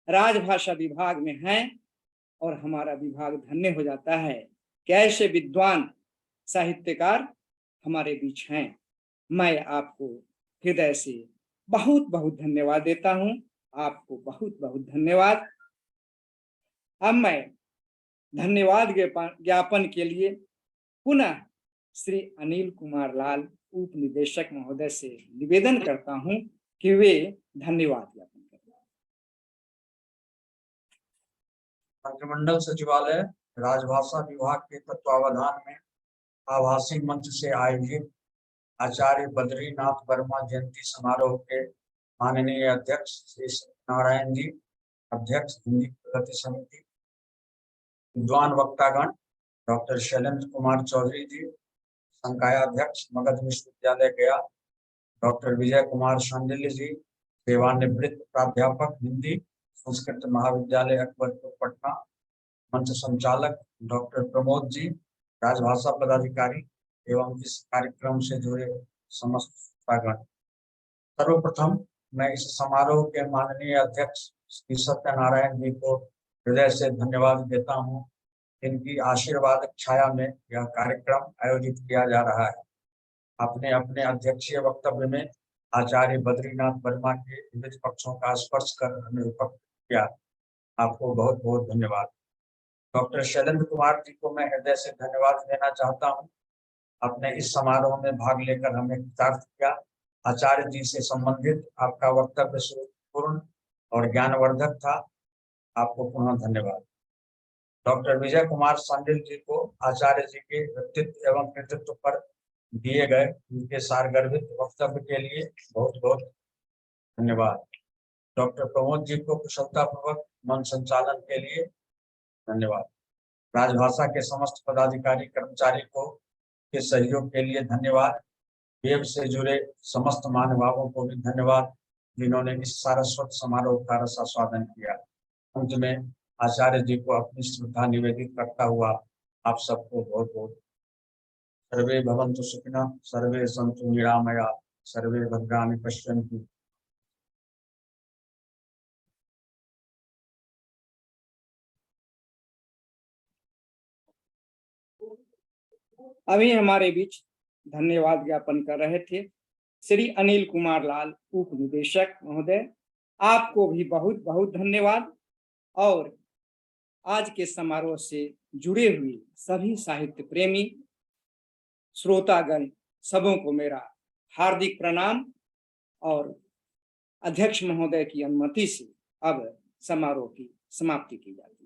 राजभाषा विभाग में हैं और हमारा विभाग धन्य हो जाता है कि ऐसे विद्वान साहित्यकार हमारे बीच हैं। मैं आपको हृदय से बहुत बहुत धन्यवाद देता हूं। आपको बहुत बहुत धन्यवाद। अब मैं धन्यवाद ज्ञापन के लिए पुनः श्री अनिल कुमार लाल उप निदेशक महोदय से निवेदन करता हूं कि वे धन्यवाद ज्ञापन करें। मंत्रिमंडल सचिवालय राजभाषा विभाग के तत्वावधान में आभासी मंच से आयोजित आचार्य बद्रीनाथ वर्मा जयंती समारोह के माननीय अध्यक्ष श्री सत्यनारायण जी, अध्यक्ष हिंदी प्रगति समिति, विद्वान वक्तागण डॉक्टर शैलेंद्र कुमार चौधरी जी, संकायाध्यक्ष मगध विश्वविद्यालय गया डॉक्टर विजय कुमार शांडिल्य जी, सेवानिवृत्त प्राध्यापक हिंदी संस्कृत महाविद्यालय अकबरपुर पटना, मंच संचालक डॉक्टर प्रमोद जी, राजभाषा पदाधिकारी एवं इस कार्यक्रम से जुड़े समस्त श्रोतागण। सर्वप्रथम मैं इस समारोह के माननीय अध्यक्ष श्री सत्यनारायण जी को हृदय से धन्यवाद देता हूं। इनकी आशीर्वाद छाया में यह कार्यक्रम आयोजित किया जा रहा है। आपने अपने अध्यक्षीय वक्तव्य में आचार्य बद्रीनाथ वर्मा के विविध पक्षों का स्पर्श कर हमें उपकृत किया। आपको बहुत बहुत धन्यवाद। डॉक्टर शैलेंद्र कुमार जी को मैं हृदय से धन्यवाद देना चाहता हूँ। आपने इस समारोह में भाग लेकर हमें कृतार्थ किया। आचार्य जी से संबंधित आपका वक्तव्य सुपूर्ण और ज्ञानवर्धक था। आपको पुनः धन्यवाद। डॉक्टर विजय कुमार शांडिल्य जी को आचार्य जी के व्यक्तित्व एवं कृतित्व पर दिए गए उनके सारगर्भित वक्तव्य के लिए बहुत बहुत धन्यवाद। डॉक्टर प्रमोद जी को कुशलतापूर्वक मंच संचालन के लिए धन्यवाद। राजभाषा के समस्त पदाधिकारी कर्मचारी को के सहयोग के लिए धन्यवाद। वेब से जुड़े समस्त महानुभावों को भी धन्यवाद जिन्होंने इस सारस्वत समारोह का रसास्वादन किया। अंत में आचार्य जी को अपनी श्रद्धा निवेदित करता हुआ आप सबको बहुत बहुत सर्वे भवन्तु सुखिनः, सर्वे सन्तु निरामया, सर्वे भद्राणि पश्यन्तु। अभी हमारे बीच धन्यवाद ज्ञापन कर रहे थे श्री अनिल कुमार लाल उप निदेशक महोदय। आपको भी बहुत बहुत धन्यवाद। और आज के समारोह से जुड़े हुए सभी साहित्य प्रेमी श्रोतागण सबों को मेरा हार्दिक प्रणाम। और अध्यक्ष महोदय की अनुमति से अब समारोह की समाप्ति की जाती है।